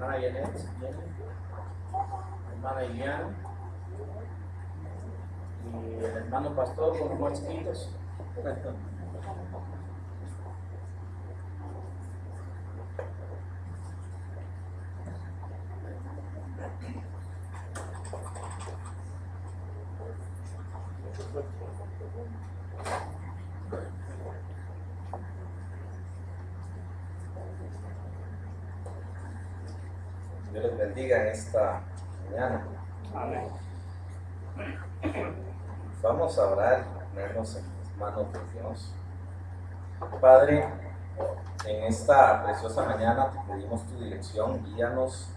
hermana Janet, si viene, hermana Iliana, y el hermano pastor con los más chiquitos. Dios les bendiga en esta mañana. Amén. Vamos a orar y ponernos en las manos de Dios. Padre, en esta preciosa mañana te pedimos tu dirección, guíanos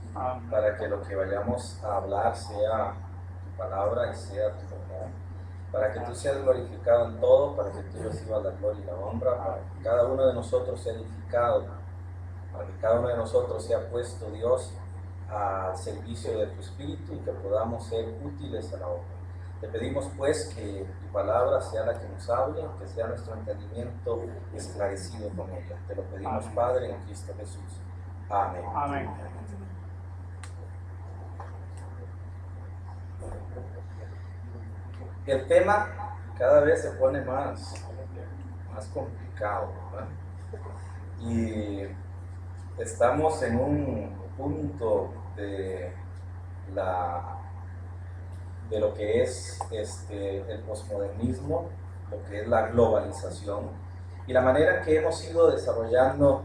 para que lo que vayamos a hablar sea tu palabra y sea tu verdad, para que tú seas glorificado en todo, para que tú recibas la gloria y la honra, para que cada uno de nosotros sea edificado, para que cada uno de nosotros sea puesto, Dios, al servicio de tu Espíritu y que podamos ser útiles a la obra. Te pedimos pues que tu palabra sea la que nos hable, que sea nuestro entendimiento esclarecido con ella. Te lo pedimos, amén, Padre, en Cristo Jesús. Amén. Amén. El tema cada vez se pone más complicado, ¿verdad? Y estamos en un punto de lo que es el posmodernismo, lo que es la globalización y la manera que hemos ido desarrollando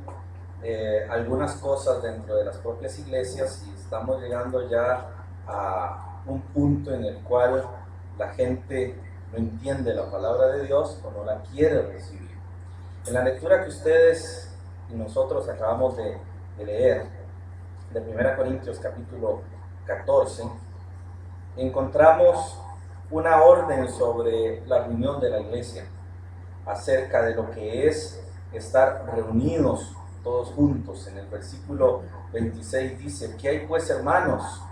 algunas cosas dentro de las propias iglesias, y estamos llegando ya a un punto en el cual la gente no entiende la palabra de Dios o no la quiere recibir. En la lectura que ustedes y nosotros acabamos de leer, de 1 Corintios capítulo 14, encontramos una orden sobre la reunión de la iglesia, acerca de lo que es estar reunidos todos juntos. En el versículo 26 dice: ¿qué hay pues, hermanos,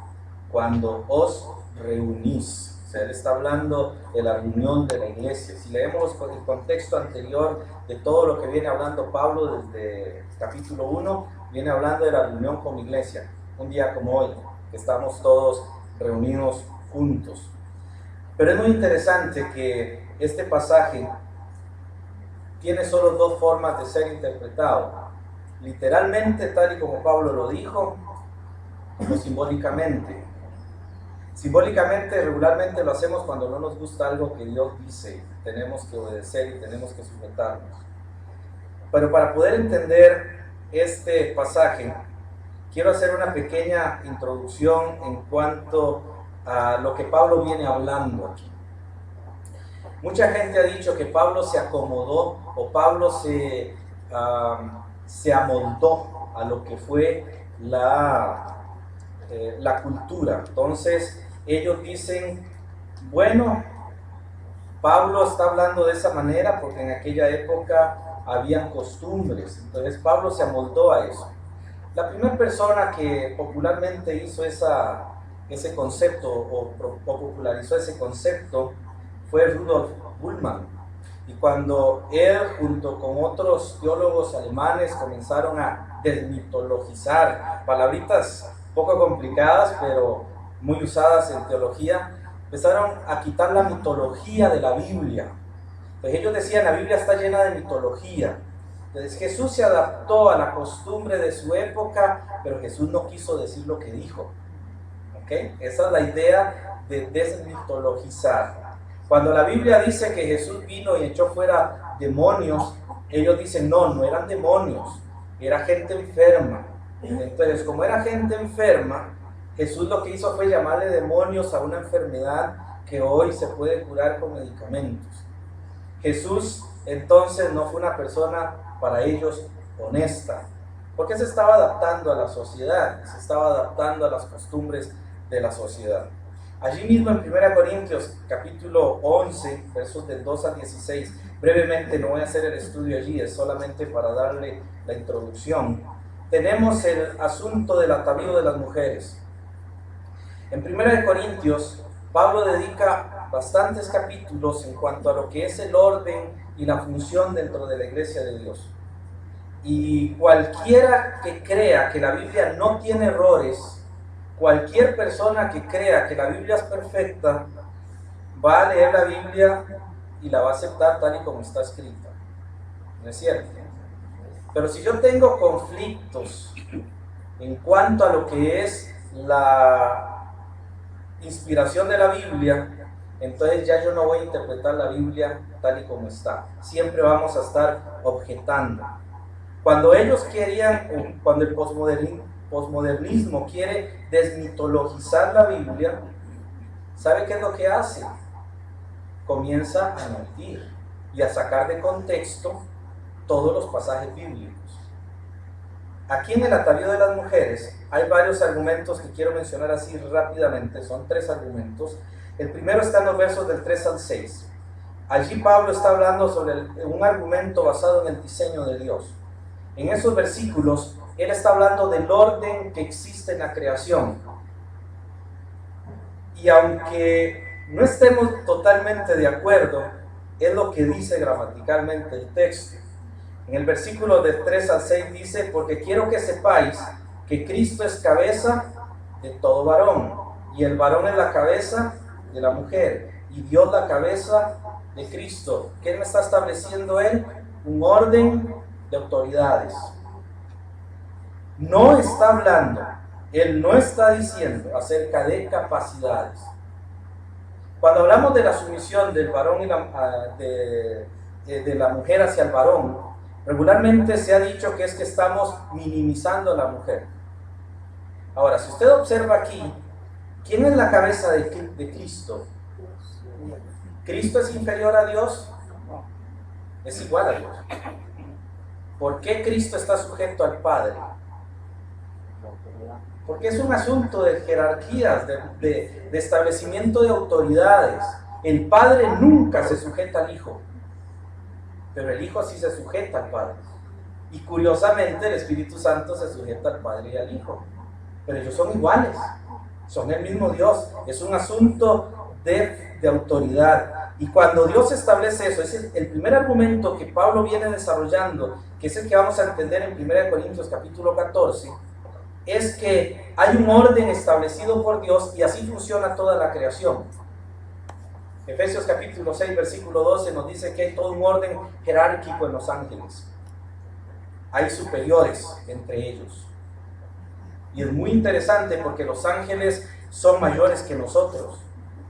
cuando os reunís? O sea, él está hablando de la reunión de la iglesia. Si leemos el contexto anterior de todo lo que viene hablando Pablo desde capítulo 1, viene hablando de la reunión con la iglesia, un día como hoy, que estamos todos reunidos juntos. Pero es muy interesante que este pasaje tiene solo dos formas de ser interpretado: literalmente, tal y como Pablo lo dijo, o simbólicamente. Simbólicamente, regularmente lo hacemos cuando no nos gusta algo que Dios dice, tenemos que obedecer y tenemos que sujetarnos. Pero para poder entender este pasaje, quiero hacer una pequeña introducción en cuanto a lo que Pablo viene hablando aquí. Mucha gente ha dicho que Pablo se acomodó o Pablo se amoldó a lo que fue la cultura. Entonces ellos dicen, bueno, Pablo está hablando de esa manera porque en aquella época habían costumbres, entonces Pablo se amoldó a eso. La primera persona que popularmente hizo ese concepto o popularizó ese concepto fue Rudolf Bultmann. Y cuando él, junto con otros teólogos alemanes, comenzaron a desmitologizar, palabritas poco complicadas pero muy usadas en teología, empezaron a quitar la mitología de la Biblia. Entonces ellos decían, la Biblia está llena de mitología. Entonces Jesús se adaptó a la costumbre de su época, pero Jesús no quiso decir lo que dijo. ¿Okay? Esa es la idea de desmitologizar. Cuando la Biblia dice que Jesús vino y echó fuera demonios, ellos dicen, no eran demonios, era gente enferma. Entonces, como era gente enferma, Jesús lo que hizo fue llamarle demonios a una enfermedad que hoy se puede curar con medicamentos. Jesús entonces no fue una persona para ellos honesta, porque se estaba adaptando a la sociedad, se estaba adaptando a las costumbres de la sociedad. Allí mismo en 1 Corintios capítulo 11, versos del 2 al 16, brevemente, no voy a hacer el estudio allí, es solamente para darle la introducción. Tenemos el asunto del atavío de las mujeres. En 1 Corintios, Pablo dedica bastantes capítulos en cuanto a lo que es el orden y la función dentro de la iglesia de Dios. Y cualquiera que crea que la Biblia no tiene errores, cualquier persona que crea que la Biblia es perfecta, va a leer la Biblia y la va a aceptar tal y como está escrita. ¿No es cierto? Pero si yo tengo conflictos en cuanto a lo que es la inspiración de la Biblia, entonces ya yo no voy a interpretar la Biblia tal y como está. Siempre vamos a estar objetando. Cuando ellos querían, cuando el posmodernismo quiere desmitologizar la Biblia, ¿sabe qué es lo que hace? Comienza a mentir y a sacar de contexto todos los pasajes bíblicos. Aquí en el atavío de las mujeres hay varios argumentos que quiero mencionar así rápidamente, son 3 argumentos. El primero está en los versos del 3 al 6. Allí Pablo está hablando sobre un argumento basado en el diseño de Dios. En esos versículos, él está hablando del orden que existe en la creación. Y aunque no estemos totalmente de acuerdo, es lo que dice gramaticalmente el texto. En el versículo del 3 al 6 dice: porque quiero que sepáis que Cristo es cabeza de todo varón, y el varón es la cabeza de la mujer, y Dios la cabeza de Cristo. ¿Qué me está estableciendo él? Un orden de autoridades. No está hablando, él no está diciendo acerca de capacidades. Cuando hablamos de la sumisión del varón y de la mujer hacia el varón, regularmente se ha dicho que es que estamos minimizando a la mujer. Ahora, si usted observa aquí, ¿quién es la cabeza de Cristo? ¿Cristo es inferior a Dios? Es igual a Dios. ¿Por qué Cristo está sujeto al Padre? Porque es un asunto de jerarquías, de establecimiento de autoridades. El Padre nunca se sujeta al Hijo, pero el Hijo sí se sujeta al Padre. Y curiosamente el Espíritu Santo se sujeta al Padre y al Hijo. Pero ellos son iguales, son el mismo Dios. Es un asunto de autoridad. Y cuando Dios establece eso, ese es el primer argumento que Pablo viene desarrollando, que es el que vamos a entender en 1 Corintios capítulo 14, es que hay un orden establecido por Dios y así funciona toda la creación. Efesios capítulo 6, versículo 12 nos dice que hay todo un orden jerárquico en los ángeles. Hay superiores entre ellos. Y es muy interesante porque los ángeles son mayores que nosotros.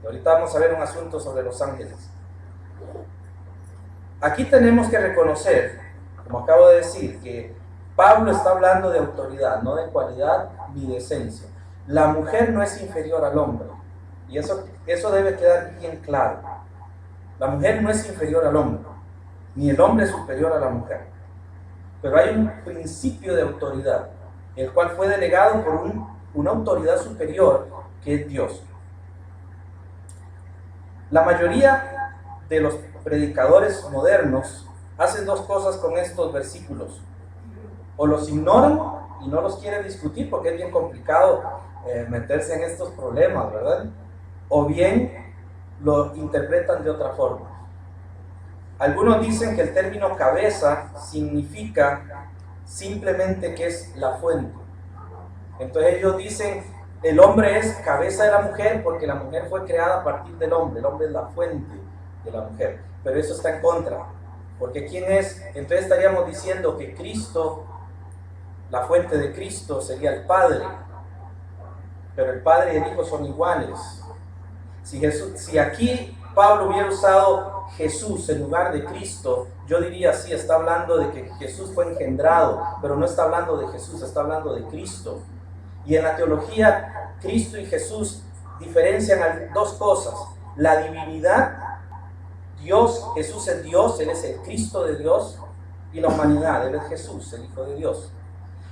Y ahorita vamos a ver un asunto sobre los ángeles. Aquí tenemos que reconocer, como acabo de decir, que Pablo está hablando de autoridad, no de cualidad ni de esencia. La mujer no es inferior al hombre. Y eso debe quedar bien claro. La mujer no es inferior al hombre, ni el hombre es superior a la mujer. Pero hay un principio de autoridad, el cual fue delegado por una autoridad superior que es Dios. La mayoría de los predicadores modernos hacen 2 cosas con estos versículos. O los ignoran y no los quieren discutir porque es bien complicado meterse en estos problemas, ¿verdad? O bien lo interpretan de otra forma. Algunos dicen que el término cabeza significa simplemente que es la fuente. Entonces ellos dicen, el hombre es cabeza de la mujer porque la mujer fue creada a partir del hombre. El hombre es la fuente de la mujer. Pero eso está en contra. Porque ¿quién es? Entonces estaríamos diciendo que Cristo, la fuente de Cristo sería el Padre. Pero el Padre y el Hijo son iguales. Si aquí Pablo hubiera usado Jesús en lugar de Cristo, yo diría sí, está hablando de que Jesús fue engendrado, pero no está hablando de Jesús, está hablando de Cristo. Y en la teología, Cristo y Jesús diferencian 2 cosas: la divinidad, Dios, Jesús es Dios, Él es el Cristo de Dios, y la humanidad, Él es Jesús, el Hijo de Dios.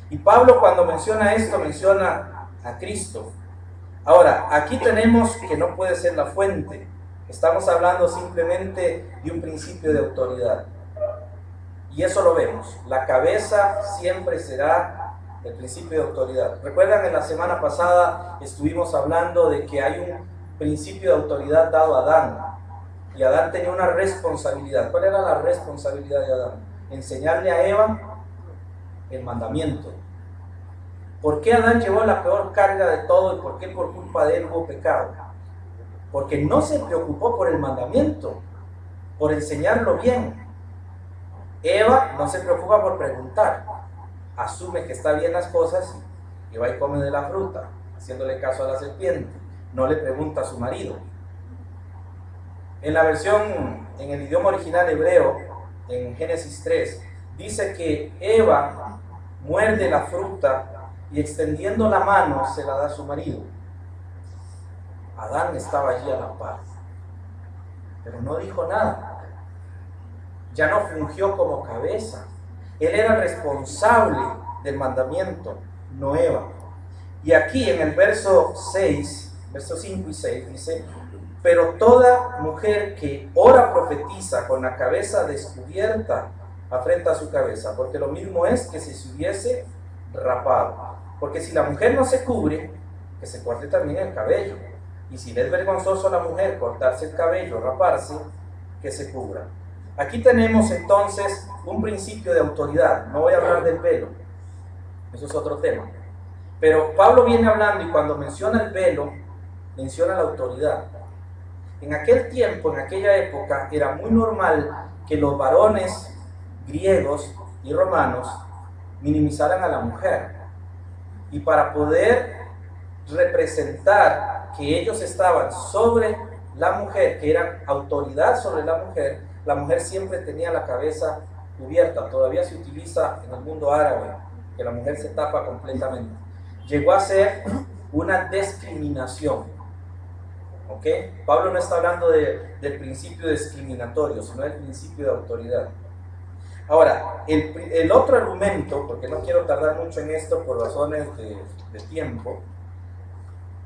Y Pablo, cuando menciona esto, menciona a Cristo. Ahora, aquí tenemos que no puede ser la fuente. Estamos hablando simplemente de un principio de autoridad. Y eso lo vemos. La cabeza siempre será el principio de autoridad. Recuerdan, en la semana pasada estuvimos hablando de que hay un principio de autoridad dado a Adán. Y Adán tenía una responsabilidad. ¿Cuál era la responsabilidad de Adán? Enseñarle a Eva el mandamiento. ¿Por qué Adán llevó la peor carga de todo y por qué por culpa de él hubo pecado? Porque no se preocupó por el mandamiento, por enseñarlo bien. Eva no se preocupa por preguntar, asume que está bien las cosas y va y come de la fruta, haciéndole caso a la serpiente. No le pregunta a su marido. En la versión, en el idioma original hebreo, en Génesis 3, dice que Eva muerde la fruta y extendiendo la mano se la da a su marido. Adán estaba allí a la par, pero no dijo nada. Ya no fungió como cabeza. Él era responsable del mandamiento, no Eva. Y aquí en el verso 6, versos 5 y 6, dice: pero toda mujer que ora profetiza con la cabeza descubierta afrenta a su cabeza, porque lo mismo es que si se hubiese rapado. Porque si la mujer no se cubre, que se corte también el cabello. Y si le es vergonzoso a la mujer cortarse el cabello, raparse, que se cubra. Aquí tenemos entonces un principio de autoridad. No voy a hablar del velo, eso es otro tema. Pero Pablo viene hablando y cuando menciona el velo, menciona la autoridad. En aquel tiempo, en aquella época, era muy normal que los varones griegos y romanos minimizaran a la mujer. Y para poder representar que ellos estaban sobre la mujer, que eran autoridad sobre la mujer siempre tenía la cabeza cubierta. Todavía se utiliza en el mundo árabe, que la mujer se tapa completamente. Llegó a ser una discriminación. ¿Ok? Pablo no está hablando del principio discriminatorio, sino del principio de autoridad. Ahora, el otro argumento, porque no quiero tardar mucho en esto por razones de tiempo,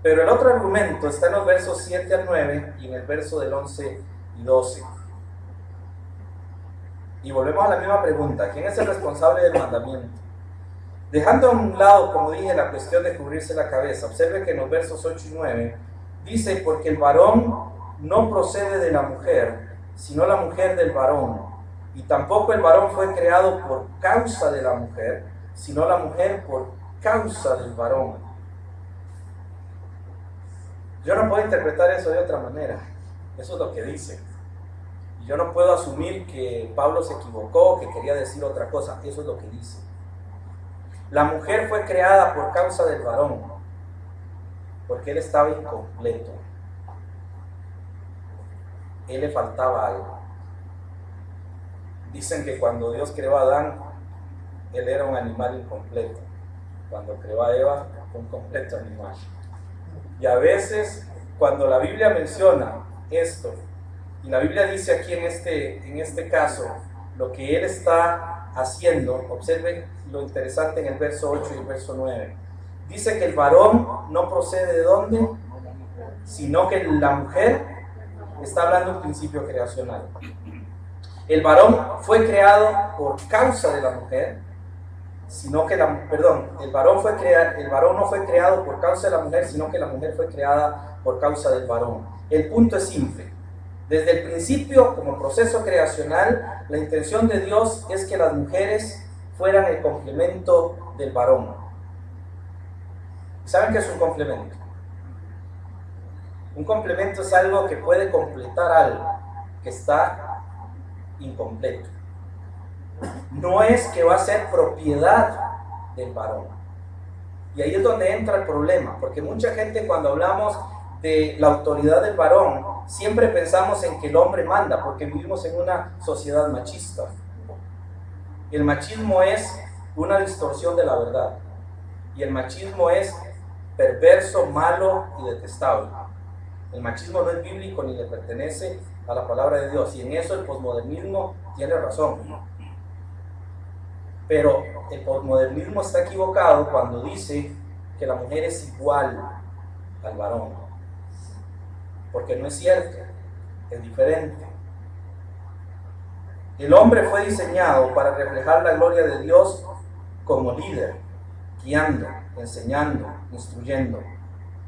pero el otro argumento está en los versos 7 al 9 y en el verso del 11 y 12. Y volvemos a la misma pregunta: ¿quién es el responsable del mandamiento? Dejando a un lado, como dije, la cuestión de cubrirse la cabeza, observe que en los versos 8 y 9 dice: porque el varón no procede de la mujer, sino la mujer del varón. Y tampoco el varón fue creado por causa de la mujer, sino la mujer por causa del varón. Yo no puedo interpretar eso de otra manera. Eso es lo que dice. Y yo no puedo asumir que Pablo se equivocó, que quería decir otra cosa. Eso es lo que dice. La mujer fue creada por causa del varón, porque él estaba incompleto. Él le faltaba algo. Dicen que cuando Dios creó a Adán, él era un animal incompleto. Cuando creó a Eva, un completo animal. Y a veces, cuando la Biblia menciona esto, y la Biblia dice aquí en este caso, lo que él está haciendo, observen lo interesante en el verso 8 y el verso 9. Dice que el varón no procede de dónde, sino que la mujer, está hablando de un principio creacional. El varón fue creado por causa de la mujer, sino que el varón no fue creado por causa de la mujer, sino que la mujer fue creada por causa del varón. El punto es simple. Desde el principio, como proceso creacional, la intención de Dios es que las mujeres fueran el complemento del varón. ¿Saben qué es un complemento? Un complemento es algo que puede completar algo que está incompleto. No es que va a ser propiedad del varón. Y ahí es donde entra el problema, porque mucha gente, cuando hablamos de la autoridad del varón, siempre pensamos en que el hombre manda, porque vivimos en una sociedad machista. El machismo es una distorsión de la verdad, y el machismo es perverso, malo y detestable. El machismo no es bíblico ni le pertenece a la palabra de Dios, y en eso el posmodernismo tiene razón. Pero el posmodernismo está equivocado cuando dice que la mujer es igual al varón, porque no es cierto, es diferente. El hombre fue diseñado para reflejar la gloria de Dios como líder, guiando, enseñando, instruyendo.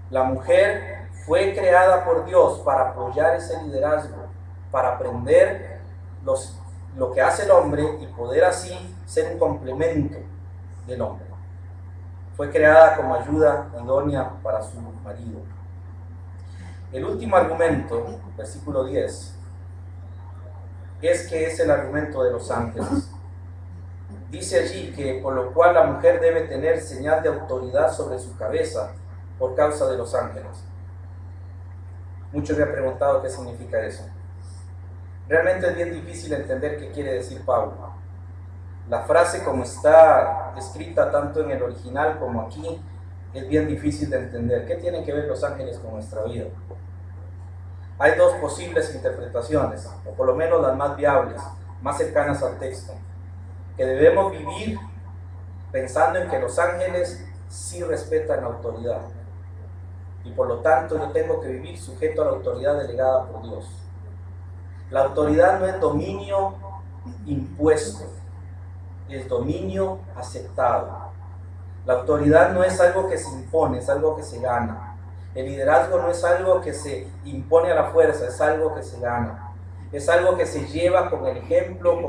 La mujer fue creada por Dios para apoyar ese liderazgo, para aprender lo que hace el hombre y poder así ser un complemento del hombre. Fue creada como ayuda idónea para su marido. El último argumento, versículo 10, es que es el argumento de los ángeles. Dice allí que por lo cual la mujer debe tener señal de autoridad sobre su cabeza por causa de los ángeles. Muchos me han preguntado qué significa eso. Realmente es bien difícil entender qué quiere decir Pablo. La frase como está escrita tanto en el original como aquí es bien difícil de entender. ¿Qué tienen que ver los ángeles con nuestra vida? Hay dos posibles interpretaciones, o por lo menos las más viables, más cercanas al texto, que debemos vivir pensando en que los ángeles sí respetan la autoridad y por lo tanto yo tengo que vivir sujeto a la autoridad delegada por Dios. La autoridad no es dominio impuesto, es dominio aceptado. La autoridad no es algo que se impone, es algo que se gana. El liderazgo no es algo que se impone a la fuerza, es algo que se gana. Es algo que se lleva con el ejemplo,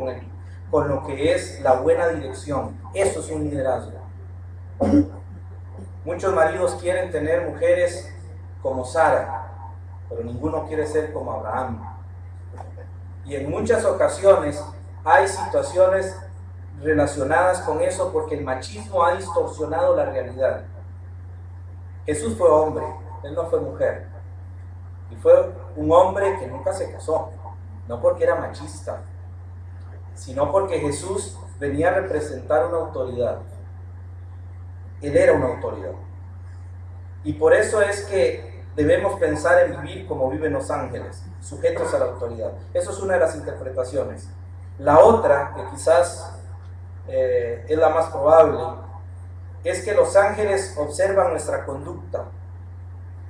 con lo que es la buena dirección. Eso es un liderazgo. Muchos maridos quieren tener mujeres como Sara, pero ninguno quiere ser como Abraham. Y en muchas ocasiones hay situaciones relacionadas con eso porque el machismo ha distorsionado la realidad. Jesús fue hombre, él no fue mujer. Y fue un hombre que nunca se casó, no porque era machista, sino porque Jesús venía a representar una autoridad. Él era una autoridad. Y por eso es que debemos pensar en vivir como viven los ángeles, sujetos a la autoridad. Eso es una de las interpretaciones. La otra, que quizás es la más probable, es que los ángeles observan nuestra conducta.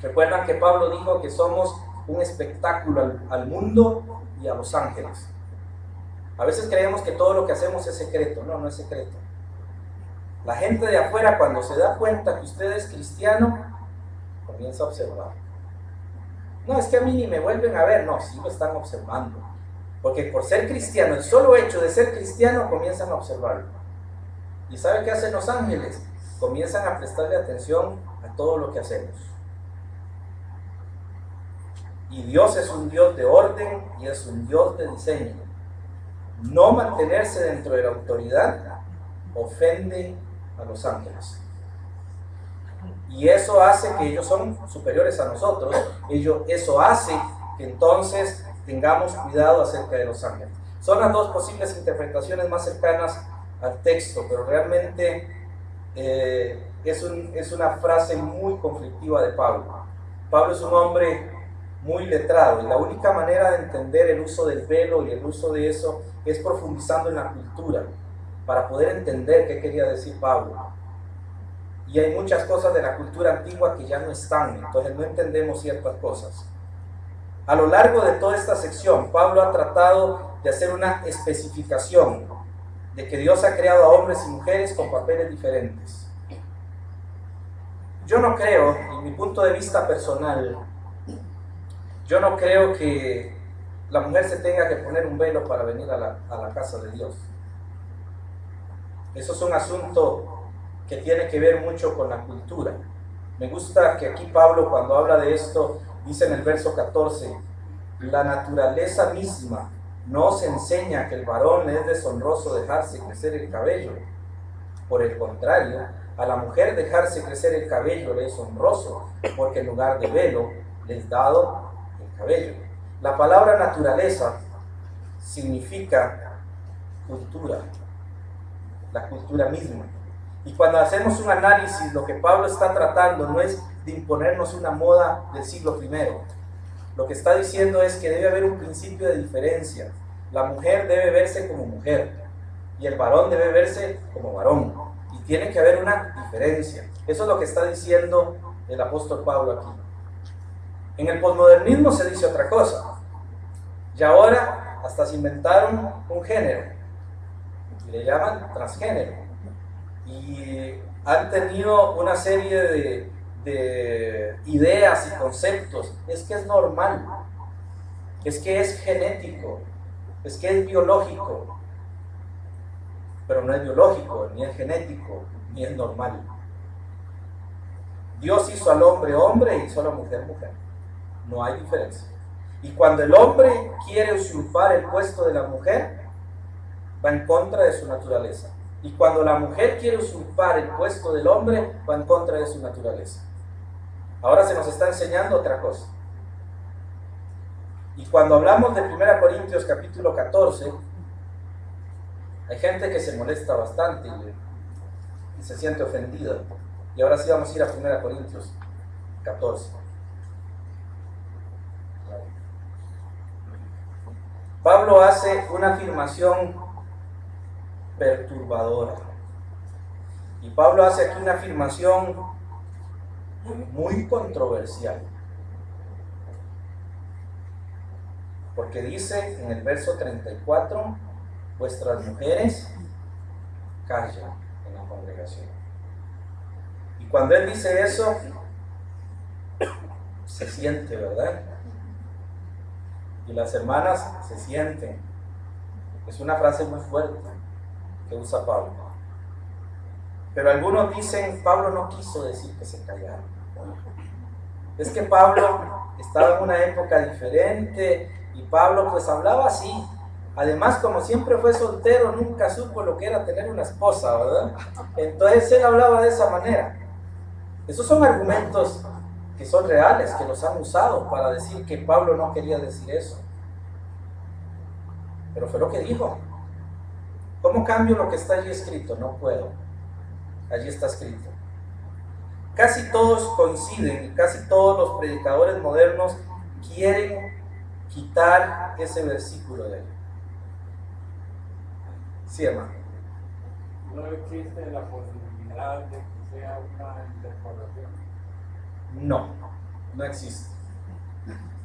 Recuerdan que Pablo dijo que somos un espectáculo al mundo y a los ángeles. A veces creemos que todo lo que hacemos es secreto. No, no es secreto. La gente de afuera, cuando se da cuenta que usted es cristiano, comienza a observar. No, es que a mí ni me vuelven a ver. No, sí lo están observando. Porque por ser cristiano, el solo hecho de ser cristiano, comienzan a observarlo. ¿Y sabe qué hacen los ángeles? Comienzan a prestarle atención a todo lo que hacemos. Y Dios es un Dios de orden y es un Dios de diseño. No mantenerse dentro de la autoridad ofende a los ángeles. Y eso hace que ellos son superiores a nosotros. Eso hace que entonces tengamos cuidado acerca de los ángeles. Son las dos posibles interpretaciones más cercanas al texto, pero realmente es una frase muy conflictiva de Pablo. Pablo es un hombre muy letrado y la única manera de entender el uso del velo y el uso de eso es profundizando en la cultura para poder entender qué quería decir Pablo. Y hay muchas cosas de la cultura antigua que ya no están, entonces no entendemos ciertas cosas. A lo largo de toda esta sección, Pablo ha tratado de hacer una especificación de que Dios ha creado a hombres y mujeres con papeles diferentes. Yo no creo, en mi punto de vista personal, yo no creo que la mujer se tenga que poner un velo para venir a la casa de Dios. Eso es un asunto que tiene que ver mucho con la cultura. Me gusta que aquí Pablo, cuando habla de esto, dice en el verso 14, la naturaleza misma nos enseña que el varón le es deshonroso dejarse crecer el cabello. Por el contrario, a la mujer dejarse crecer el cabello le es honroso, porque en lugar de velo le es dado el cabello. La palabra naturaleza significa cultura, la cultura misma. Y cuando hacemos un análisis, lo que Pablo está tratando no es de imponernos una moda del siglo I. Lo que está diciendo es que debe haber un principio de diferencia. La mujer debe verse como mujer y el varón debe verse como varón. Y tiene que haber una diferencia. Eso es lo que está diciendo el apóstol Pablo aquí. En el posmodernismo se dice otra cosa. Y ahora hasta se inventaron un género y le llaman transgénero. Y han tenido una serie de ideas y conceptos. Es que es normal, es que es genético, es que es biológico. pero no es biológico, ni es genético, ni es normal. Dios hizo al hombre hombre y hizo a la mujer mujer. No hay diferencia. Y cuando el hombre quiere usurpar el puesto de la mujer, va en contra de su naturaleza. Y cuando la mujer quiere usurpar el puesto del hombre, va en contra de su naturaleza. Ahora se nos está enseñando otra cosa. Y cuando hablamos de 1 Corintios capítulo 14, hay gente que se molesta bastante y se siente ofendida. Y ahora sí vamos a ir a 1 Corintios 14. Pablo hace una afirmación perturbadora. Y Pablo hace aquí una afirmación muy controversial. Porque dice en el verso 34, vuestras mujeres callan en la congregación. Y cuando él dice eso, se siente, ¿verdad? Y las hermanas se sienten. Es una frase muy fuerte que usa Pablo. Pero algunos dicen, Pablo no quiso decir que se callaran. Es que Pablo estaba en una época diferente y Pablo pues hablaba así. Además, como siempre fue soltero, nunca supo lo que era tener una esposa, ¿verdad? Entonces él hablaba de esa manera. Esos son argumentos que son reales, que los han usado para decir que Pablo no quería decir eso. Pero fue lo que dijo. ¿Cómo cambio lo que está allí escrito? No puedo. Allí está escrito. Casi todos coinciden y casi todos los predicadores modernos quieren quitar ese versículo de ahí. Sí, hermano. No existe la posibilidad de que sea una interpolación. No, no existe.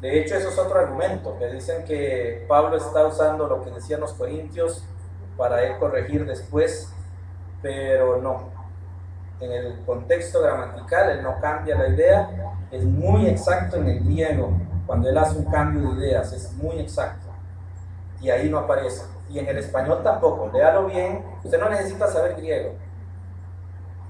De hecho, eso es otro argumento, que dicen que Pablo está usando lo que decían los corintios para él corregir después, pero no. En el contexto gramatical, él no cambia la idea, es muy exacto en el griego, cuando él hace un cambio de ideas, es muy exacto. Y ahí no aparece. Y en el español tampoco, léalo bien, usted no necesita saber griego.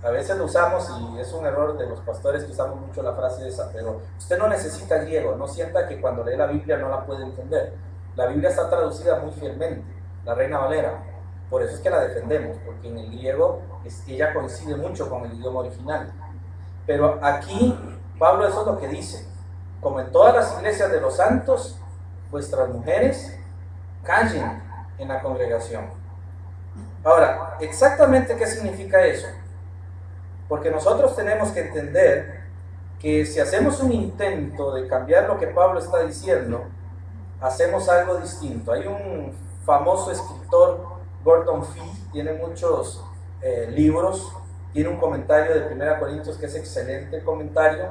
A veces lo usamos y es un error de los pastores que usamos mucho la frase esa, pero usted no necesita griego, no sienta que cuando lee la Biblia no la puede entender. La Biblia está traducida muy fielmente, la Reina Valera, por eso es que la defendemos, porque en el griego ella coincide mucho con el idioma original. Pero aquí Pablo eso es lo que dice, como en todas las iglesias de los santos, vuestras mujeres callen en la congregación. Ahora, ¿exactamente qué significa eso? Porque nosotros tenemos que entender que si hacemos un intento de cambiar lo que Pablo está diciendo, hacemos algo distinto. Hay un famoso escritor, Gordon Fee, tiene muchos libros, tiene un comentario de 1 Corintios que es excelente comentario,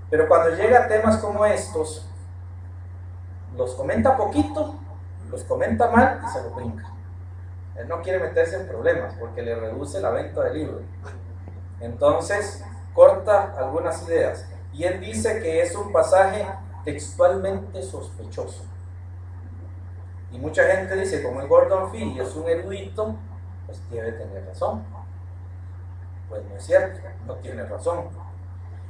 pero cuando llega a temas como estos, los comenta poquito, los comenta mal y se lo brinca. Él no quiere meterse en problemas porque le reduce la venta del libro. Entonces, corta algunas ideas. Y él dice que es un pasaje textualmente sospechoso. Y mucha gente dice, como el Gordon Fee es un erudito, pues debe tener razón. Pues no es cierto, no tiene razón.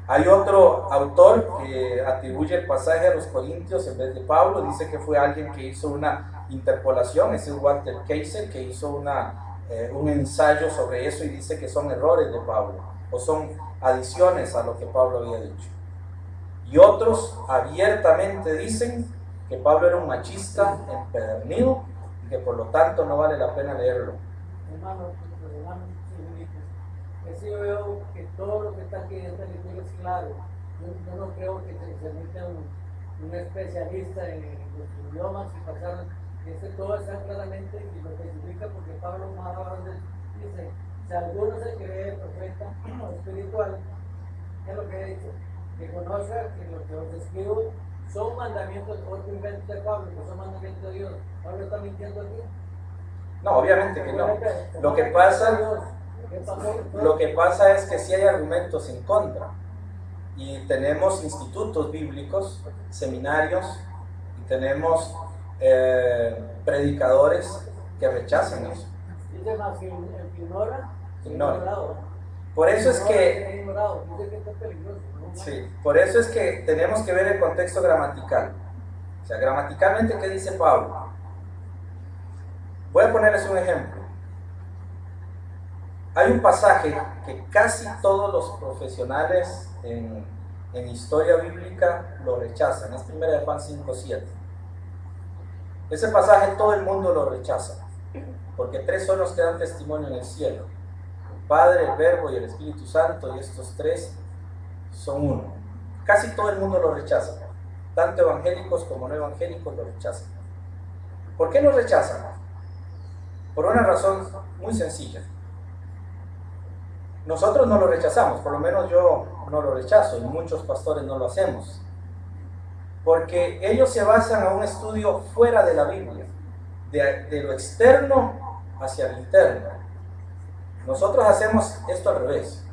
Hay otro autor que atribuye el pasaje a los corintios en vez de Pablo, dice que fue alguien que hizo una interpolación, ese es Walter Kaiser, que hizo un ensayo sobre eso y dice que son errores de Pablo, o son adiciones a lo que Pablo había dicho. Y otros abiertamente dicen que Pablo era un machista empedernido y que por lo tanto no vale la pena leerlo. Hermano, es yo veo que todo lo que está aquí en esta lectura es claro. Yo no creo que se necesite un especialista en los idiomas y pasar, todo está claramente y lo especifica porque Pablo más adelante dice, si alguno se cree profeta o espiritual, es lo que he dicho, que conozca que lo que os escribo son mandamientos de Pablo, que son mandamientos de Dios. ¿Pablo está mintiendo aquí? No, obviamente que no. Lo que pasa es que sí hay argumentos en contra. Y tenemos institutos bíblicos, seminarios, y tenemos predicadores que rechazan eso. Dice más que el que ignora, Ignora. ignorado. Por eso es que, Ignorado, dice que esto es peligroso, ¿no? sí, por eso es que tenemos que ver el contexto gramatical. O sea, gramaticalmente, ¿qué dice Pablo? Voy a ponerles un ejemplo. Hay un pasaje que casi todos los profesionales en historia bíblica lo rechazan. Es 1 de Juan 5:7. Ese pasaje todo el mundo lo rechaza, porque 3 son los que dan testimonio en el cielo: el Padre, el Verbo y el Espíritu Santo, y estos 3 son uno. Casi todo el mundo lo rechaza, tanto evangélicos como no evangélicos lo rechazan. ¿Por qué lo rechazan? Por una razón muy sencilla. Nosotros no lo rechazamos, por lo menos yo no lo rechazo, y muchos pastores no lo hacemos, porque ellos se basan en un estudio fuera de la Biblia, de lo externo hacia lo interno. Nosotros hacemos esto al revés,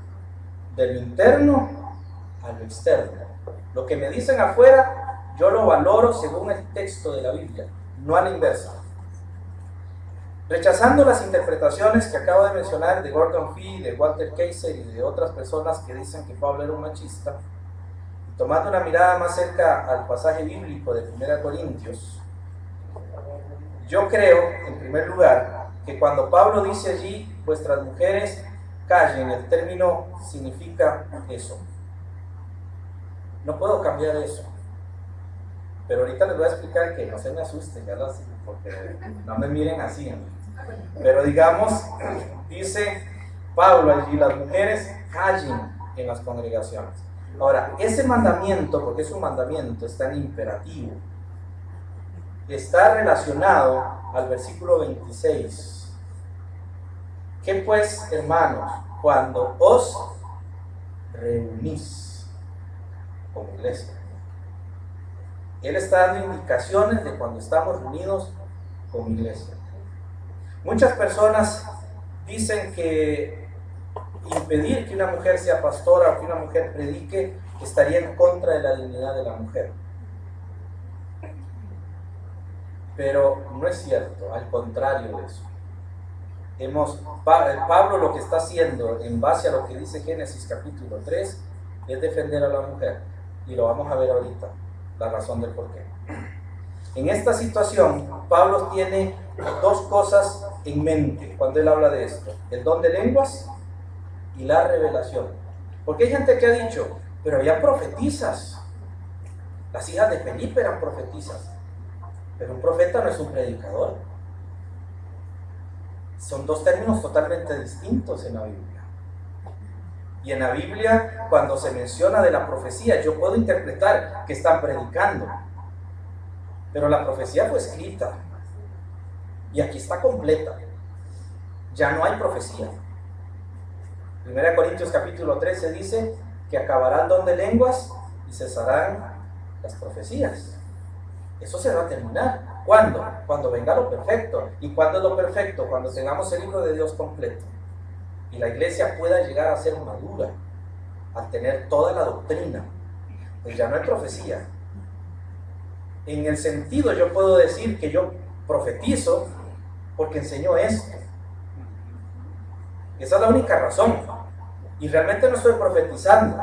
de lo interno a lo externo. Lo que me dicen afuera, yo lo valoro según el texto de la Biblia, no a la inversa. Rechazando las interpretaciones que acabo de mencionar de Gordon Fee, de Walter Kaiser y de otras personas que dicen que Pablo era un machista, y tomando una mirada más cerca al pasaje bíblico de 1 Corintios, yo creo, en primer lugar, que cuando Pablo dice allí, vuestras mujeres callen, el término significa eso. No puedo cambiar eso. Pero ahorita les voy a explicar que no se me asusten, ¿verdad? Porque no me miren así. Pero digamos, dice Pablo allí, las mujeres callen en las congregaciones. Ahora, ese mandamiento, porque es un mandamiento, está en imperativo, está relacionado al versículo 26. ¿Qué pues, hermanos, cuando os reunís como iglesia? Él está dando indicaciones de cuando estamos reunidos como iglesia. Muchas personas dicen que impedir que una mujer sea pastora o que una mujer predique estaría en contra de la dignidad de la mujer. Pero no es cierto, al contrario de eso. Pablo lo que está haciendo en base a lo que dice Génesis capítulo 3 es defender a la mujer, y lo vamos a ver ahorita, la razón del por qué. En esta situación, Pablo tiene 2 cosas en mente cuando él habla de esto: el don de lenguas y la revelación. Porque hay gente que ha dicho, pero había profetisas, las hijas de Felipe eran profetisas, pero un profeta no es un predicador. Son 2 términos totalmente distintos en la Biblia. Y en la Biblia, cuando se menciona de la profecía, yo puedo interpretar que están predicando, pero la profecía fue escrita y aquí está completa. Ya no hay profecía. 1 Corintios capítulo 13 dice que acabará el don de lenguas y cesarán las profecías. Eso se va a terminar. ¿Cuándo? Cuando venga lo perfecto. ¿Y cuándo es lo perfecto? Cuando tengamos el libro de Dios completo y la iglesia pueda llegar a ser madura, al tener toda la doctrina. Pues ya no hay profecía. En el sentido, yo puedo decir que yo profetizo porque enseño esto. Esa es la única razón. Y realmente no estoy profetizando,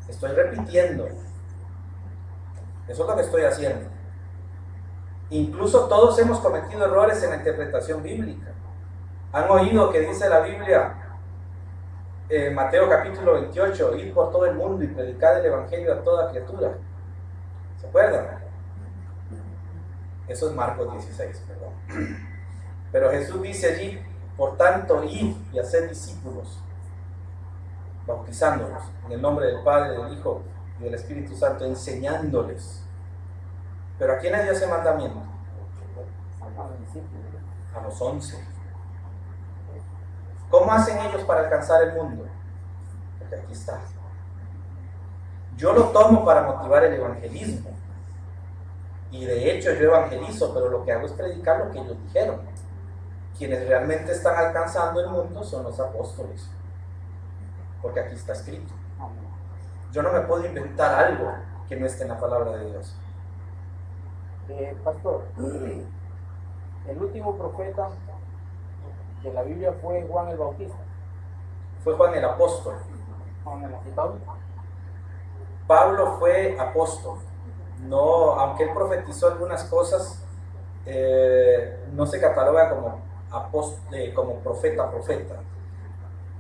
estoy repitiendo. Eso es lo que estoy haciendo. Incluso todos hemos cometido errores en la interpretación bíblica. ¿Han oído que dice la Biblia, Mateo capítulo 28, id por todo el mundo y predicad el evangelio a toda criatura? ¿Se acuerdan? Eso es Marcos 16, perdón. Pero Jesús dice allí, por tanto, id y haced discípulos, bautizándolos en el nombre del Padre, del Hijo y del Espíritu Santo, enseñándoles. ¿Pero a quién dio ese mandamiento? A los 11. ¿Cómo hacen ellos para alcanzar el mundo? Porque aquí está. Yo lo tomo para motivar el evangelismo. Y de hecho yo evangelizo, pero lo que hago es predicar lo que ellos dijeron. Quienes realmente están alcanzando el mundo son los apóstoles. Porque aquí está escrito. Yo no me puedo inventar algo que no esté en la palabra de Dios. Pastor, el último profeta de la Biblia fue Juan el Bautista. Fue Juan el apóstol. Juan el Pablo. Pablo fue apóstol. No, aunque él profetizó algunas cosas, no se cataloga como profeta.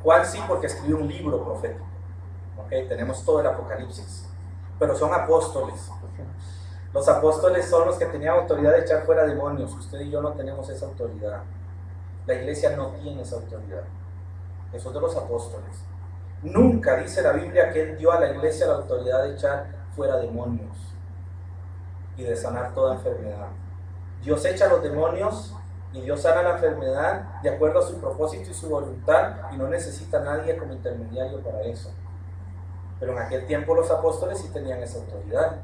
Juan sí, porque escribió un libro profético. ¿Okay? Tenemos todo el Apocalipsis, pero son apóstoles. Los apóstoles son los que tenían autoridad de echar fuera demonios. Usted y yo no tenemos esa autoridad. La iglesia no tiene esa autoridad. Eso es de los apóstoles. Nunca dice la Biblia que él dio a la iglesia la autoridad de echar fuera demonios y de sanar toda enfermedad. Dios echa los demonios y Dios sana la enfermedad de acuerdo a su propósito y su voluntad, y no necesita a nadie como intermediario para eso. Pero en aquel tiempo los apóstoles sí tenían esa autoridad.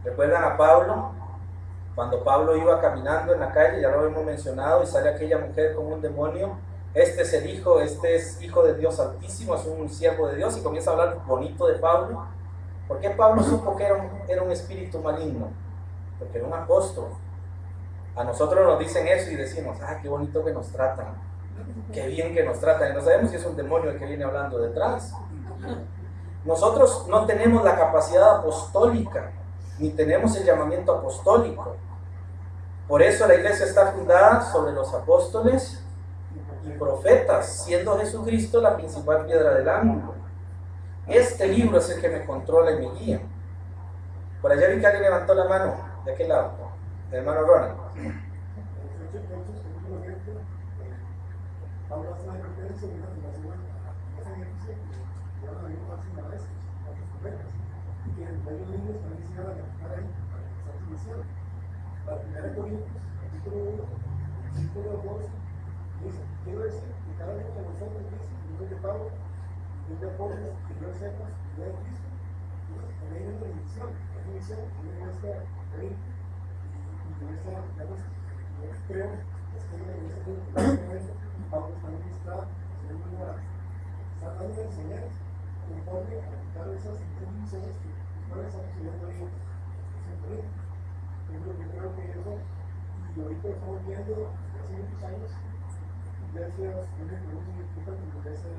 ¿Recuerdan a Pablo? Cuando Pablo iba caminando en la calle, ya lo hemos mencionado, y sale aquella mujer con un demonio. Este es hijo de Dios Altísimo, es un siervo de Dios, y comienza a hablar bonito de Pablo. ¿Por qué Pablo supo que era un espíritu maligno? Porque era un apóstol. A nosotros nos dicen eso y decimos, qué bonito que nos tratan, qué bien que nos tratan, y no sabemos si es un demonio el que viene hablando detrás. Nosotros no tenemos la capacidad apostólica, ni tenemos el llamamiento apostólico. Por eso la iglesia está fundada sobre los apóstoles y profetas, siendo Jesucristo la principal piedra del ángulo. Este libro es el que me controla y me guía. Por allá vi que alguien levantó la mano. ¿De qué lado? El hermano Ronald. Pablo hace una referencia de una relación a ese ejercicio que ahora mismo hace una vez a los profetas, y que ellos mismos también se iban a levantar ahí para empezar su misión. La primera Corintios, capítulo 1, versículo 12, dice: quiero decir que cada uno de nosotros dice, yo soy de Pablo, yo de Apolos, que yo de Cephas, yo de Cristo. También hay una misión, es mi misión, yo en esta Corintios, y en esta, yo creo, es que en ese momento, Pablo también está dando enseñanzas conforme a quitar esas misiones que ustedes están estudiando ahí en Corinto. Yo creo que eso, y ahorita lo estamos viendo hace muchos años, iglesias, una iglesia como iglesia,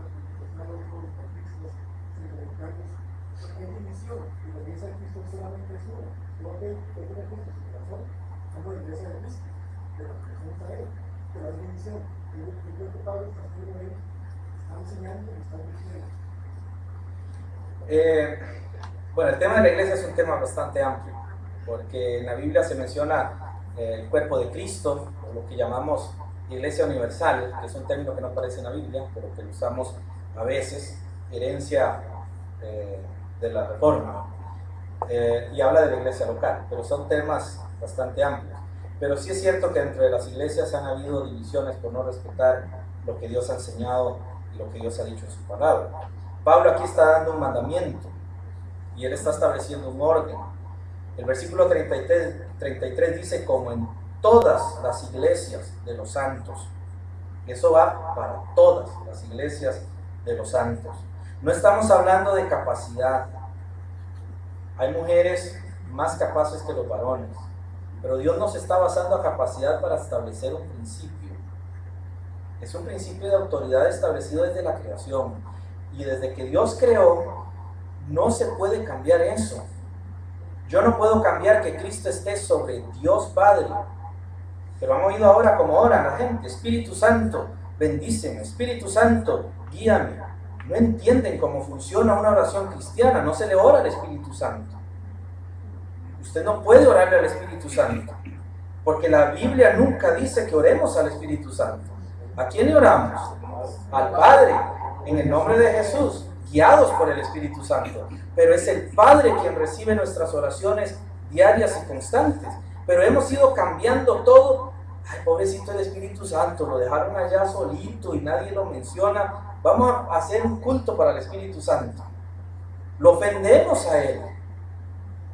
los los bautistas, centroamericanos, hay división, y la iglesia de Cristo solamente es una. No hay una Cristo, sin razón, somos la iglesia de Cristo, pero somos a él, pero hay división. Yo creo que Pablo está haciendo ahí, está enseñando y está diciendo. Bueno, el tema de la iglesia es un tema bastante amplio, porque en la Biblia se menciona el cuerpo de Cristo, o lo que llamamos iglesia universal, que es un término que no aparece en la Biblia, pero que lo usamos a veces, herencia de la Reforma, y habla de la iglesia local, pero son temas bastante amplios. Pero sí es cierto que entre las iglesias han habido divisiones por no respetar lo que Dios ha enseñado y lo que Dios ha dicho en su palabra. Pablo aquí está dando un mandamiento y él está estableciendo un orden. El versículo 33 dice: como en todas las iglesias de los santos. Eso va para todas las iglesias de los santos. No estamos hablando de capacidad. Hay mujeres más capaces que los varones, pero Dios no se está basando a capacidad para establecer un principio. Es un principio de autoridad establecido desde la creación, y desde que Dios creó no se puede cambiar eso. Yo no puedo cambiar que Cristo esté sobre Dios Padre, pero han oído ahora como oran la gente: Espíritu Santo, bendíceme, Espíritu Santo, guíame. No entienden cómo funciona una oración cristiana. No se le ora al Espíritu Santo. Usted no puede orarle al Espíritu Santo, porque la Biblia nunca dice que oremos al Espíritu Santo. ¿A quién le oramos? Al Padre, en el nombre de Jesús, guiados por el Espíritu Santo. Pero es el Padre quien recibe nuestras oraciones diarias y constantes. Pero hemos ido cambiando todo. Ay, pobrecito el Espíritu Santo, lo dejaron allá solito y nadie lo menciona. Vamos a hacer un culto para el Espíritu Santo. Lo ofendemos a Él.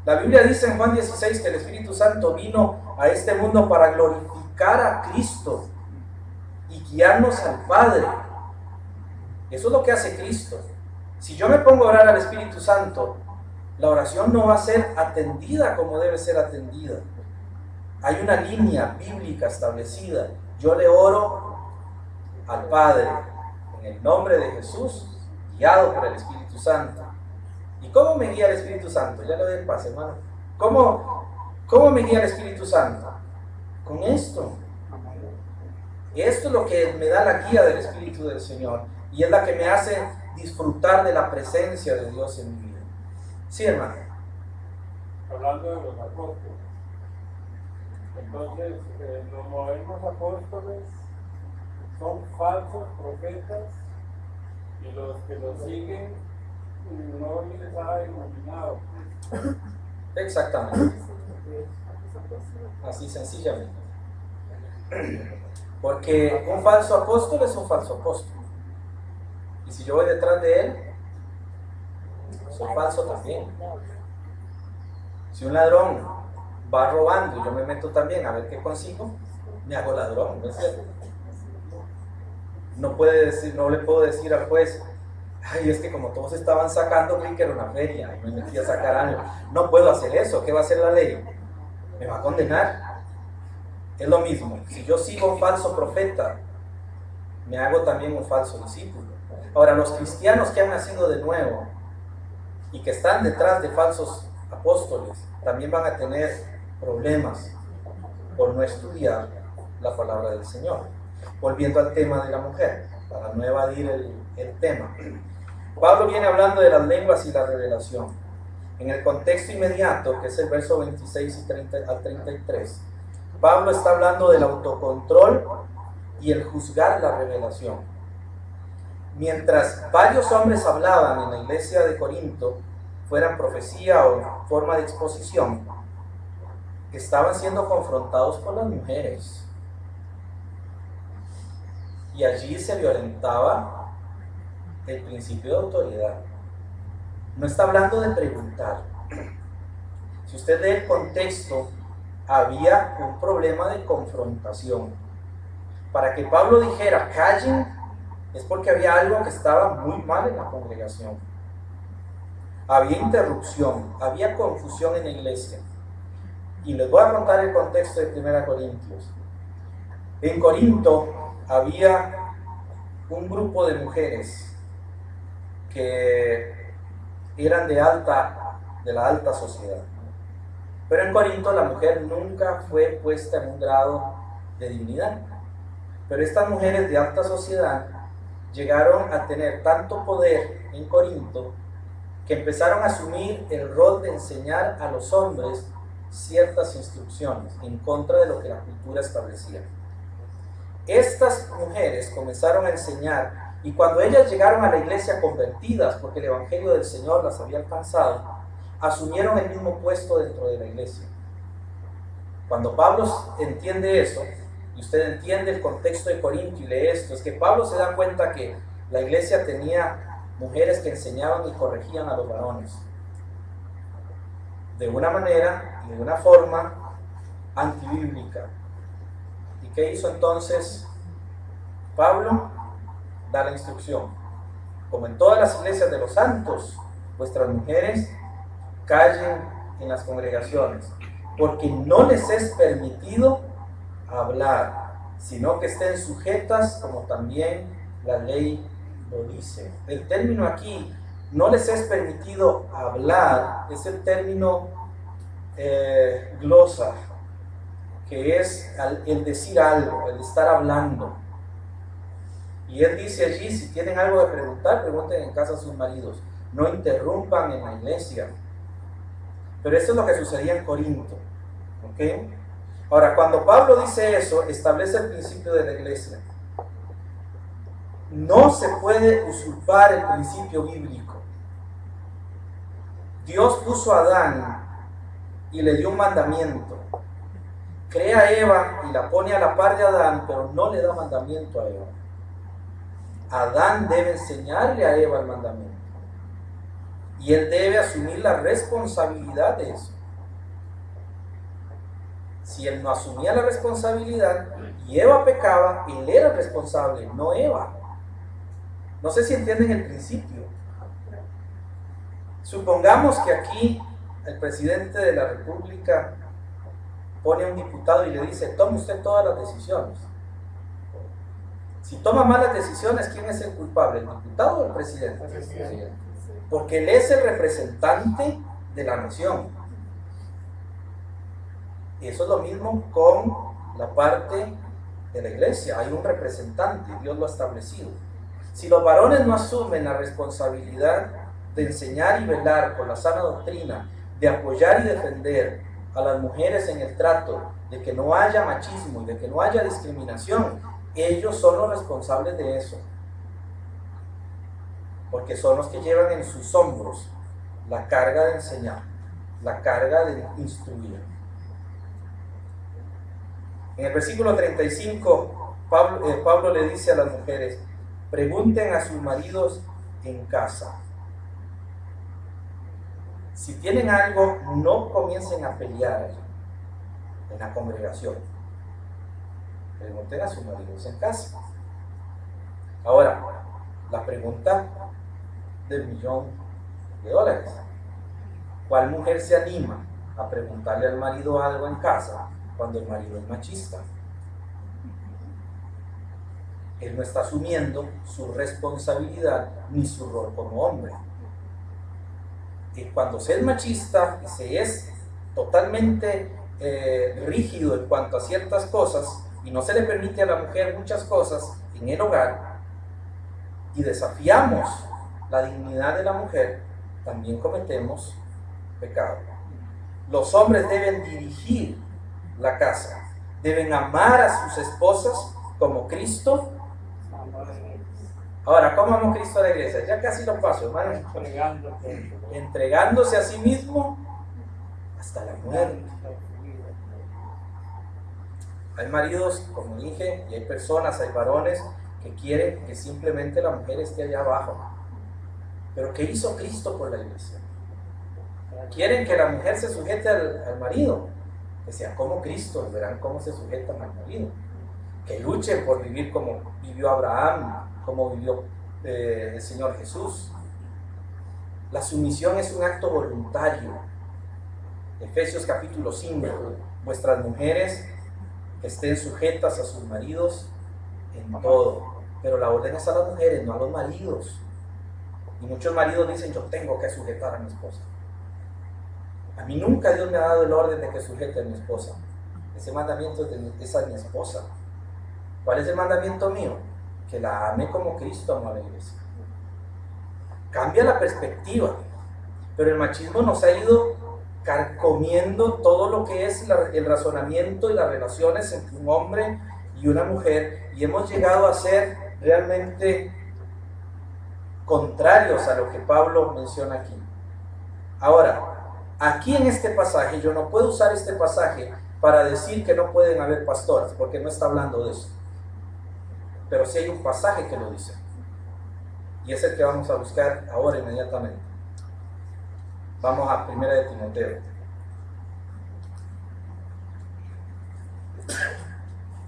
La Biblia dice en Juan 16 que el Espíritu Santo vino a este mundo para glorificar a Cristo y guiarnos al Padre. Eso es lo que hace Cristo. Si yo me pongo a orar al Espíritu Santo, la oración no va a ser atendida como debe ser atendida. Hay una línea bíblica establecida. Yo le oro al Padre en el nombre de Jesús, guiado por el Espíritu Santo. ¿Y cómo me guía el Espíritu Santo? Ya le doy el pase, hermano. ¿Cómo me guía el Espíritu Santo? Con esto. Esto es lo que me da la guía del Espíritu del Señor. Y es la que me hace disfrutar de la presencia de Dios en mi vida. Sí, hermano. Hablando de los apóstoles. Entonces, los modernos apóstoles son falsos profetas y los que los siguen no les ha iluminado. Exactamente. Así sencillamente. Porque un falso apóstol es un falso apóstol. Y si yo voy detrás de él, soy falso también. Si un ladrón va robando y yo me meto también a ver qué consigo, me hago ladrón, ¿no es cierto? No le puedo decir al juez, ay, es que como todos estaban sacando, creí que era una feria y me metí a sacar algo. No puedo hacer eso. ¿Qué va a hacer la ley? Me va a condenar. Es lo mismo. Si yo sigo un falso profeta, me hago también un falso discípulo. Ahora, los cristianos que han nacido de nuevo y que están detrás de falsos apóstoles, también van a tener problemas por no estudiar la palabra del Señor. Volviendo al tema de la mujer, para no evadir el tema. Pablo viene hablando de las lenguas y la revelación. En el contexto inmediato, que es el verso 26 al 33, Pablo está hablando del autocontrol y el juzgar la revelación. Mientras varios hombres hablaban en la iglesia de Corinto, fueran profecía o forma de exposición, estaban siendo confrontados por las mujeres. Y allí se violentaba el principio de autoridad. No está hablando de preguntar. Si usted lee el contexto, había un problema de confrontación. Para que Pablo dijera, callen, es porque había algo que estaba muy mal en la congregación. Había interrupción, había confusión en la iglesia. Y les voy a contar el contexto de 1 Corintios. En Corinto había un grupo de mujeres que eran de la alta sociedad. Pero en Corinto la mujer nunca fue puesta en un grado de dignidad. Pero estas mujeres de alta sociedad llegaron a tener tanto poder en Corinto que empezaron a asumir el rol de enseñar a los hombres ciertas instrucciones en contra de lo que la cultura establecía. Estas mujeres comenzaron a enseñar, y cuando ellas llegaron a la iglesia convertidas, porque el evangelio del Señor las había alcanzado, asumieron el mismo puesto dentro de la iglesia. Cuando Pablo entiende eso, y usted entiende el contexto de Corinto y lee esto, es que Pablo se da cuenta que la iglesia tenía mujeres que enseñaban y corregían a los varones de una manera y de una forma antibíblica. ¿Y qué hizo entonces Pablo? Da la instrucción: como en todas las iglesias de los santos, vuestras mujeres callen en las congregaciones, porque no les es permitido hablar, sino que estén sujetas, como también la ley lo dice. El término aquí, no les es permitido hablar, es el término glosa, que es el decir algo, el estar hablando. Y él dice allí, si tienen algo de preguntar, pregunten en casa a sus maridos, no interrumpan en la iglesia. Pero esto es lo que sucedía en Corinto, ¿ok? Ahora, cuando Pablo dice eso, establece el principio de la iglesia. No se puede usurpar el principio bíblico. Dios puso a Adán y le dio un mandamiento. Crea a Eva y la pone a la par de Adán, pero no le da mandamiento a Eva. Adán debe enseñarle a Eva el mandamiento. Y él debe asumir la responsabilidad de eso. Si él no asumía la responsabilidad y Eva pecaba, él era el responsable, no Eva. No sé si entienden el principio. Supongamos que aquí el presidente de la República pone a un diputado y le dice, tome usted todas las decisiones. Si toma malas decisiones, ¿quién es el culpable? ¿El diputado o el presidente? El presidente. Porque él es el representante de la nación. Y eso es lo mismo con la parte de la iglesia. Hay un representante, Dios lo ha establecido. Si los varones no asumen la responsabilidad de enseñar y velar por la sana doctrina, de apoyar y defender a las mujeres en el trato, de que no haya machismo y de que no haya discriminación, ellos son los responsables de eso. Porque son los que llevan en sus hombros la carga de enseñar, la carga de instruir. En el versículo 35, Pablo le dice a las mujeres: pregunten a sus maridos en casa. Si tienen algo, no comiencen a pelear en la congregación. Pregunten a sus maridos en casa. Ahora, la pregunta del $1,000,000. ¿Cuál mujer se anima a preguntarle al marido algo en casa cuando el marido es machista? Él no está asumiendo su responsabilidad ni su rol como hombre. Y cuando se es machista y se es totalmente rígido en cuanto a ciertas cosas y no se le permite a la mujer muchas cosas en el hogar y desafiamos la dignidad de la mujer, también cometemos pecado. Los hombres deben dirigir la casa, deben amar a sus esposas como Cristo. Ahora, ¿cómo amó Cristo a la iglesia? Ya casi lo paso, hermano. Entregándose a sí mismo hasta la muerte. Hay maridos, como dije, y hay personas, hay varones que quieren que simplemente la mujer esté allá abajo. Pero ¿qué hizo Cristo por la iglesia? Quieren que la mujer se sujete al marido, que sea como Cristo, verán cómo se sujetan al marido. Que luchen por vivir como vivió Abraham, como vivió el Señor Jesús. La sumisión es un acto voluntario. Efesios capítulo 5, vuestras mujeres que estén sujetas a sus maridos en todo, pero la orden es a las mujeres, no a los maridos. Y muchos maridos dicen: yo tengo que sujetar a mi esposa. A mí nunca Dios me ha dado el orden de que sujete a mi esposa. Ese mandamiento es a mi esposa. ¿Cuál es el mandamiento mío? Que la ame como Cristo amó a la iglesia. Cambia la perspectiva, pero el machismo nos ha ido carcomiendo todo lo que es el razonamiento y las relaciones entre un hombre y una mujer, y hemos llegado a ser realmente contrarios a lo que Pablo menciona aquí. Ahora, aquí en este pasaje, yo no puedo usar este pasaje para decir que no pueden haber pastoras, porque no está hablando de eso. Pero sí hay un pasaje que lo dice. Y es el que vamos a buscar ahora inmediatamente. Vamos a 1 de Timoteo.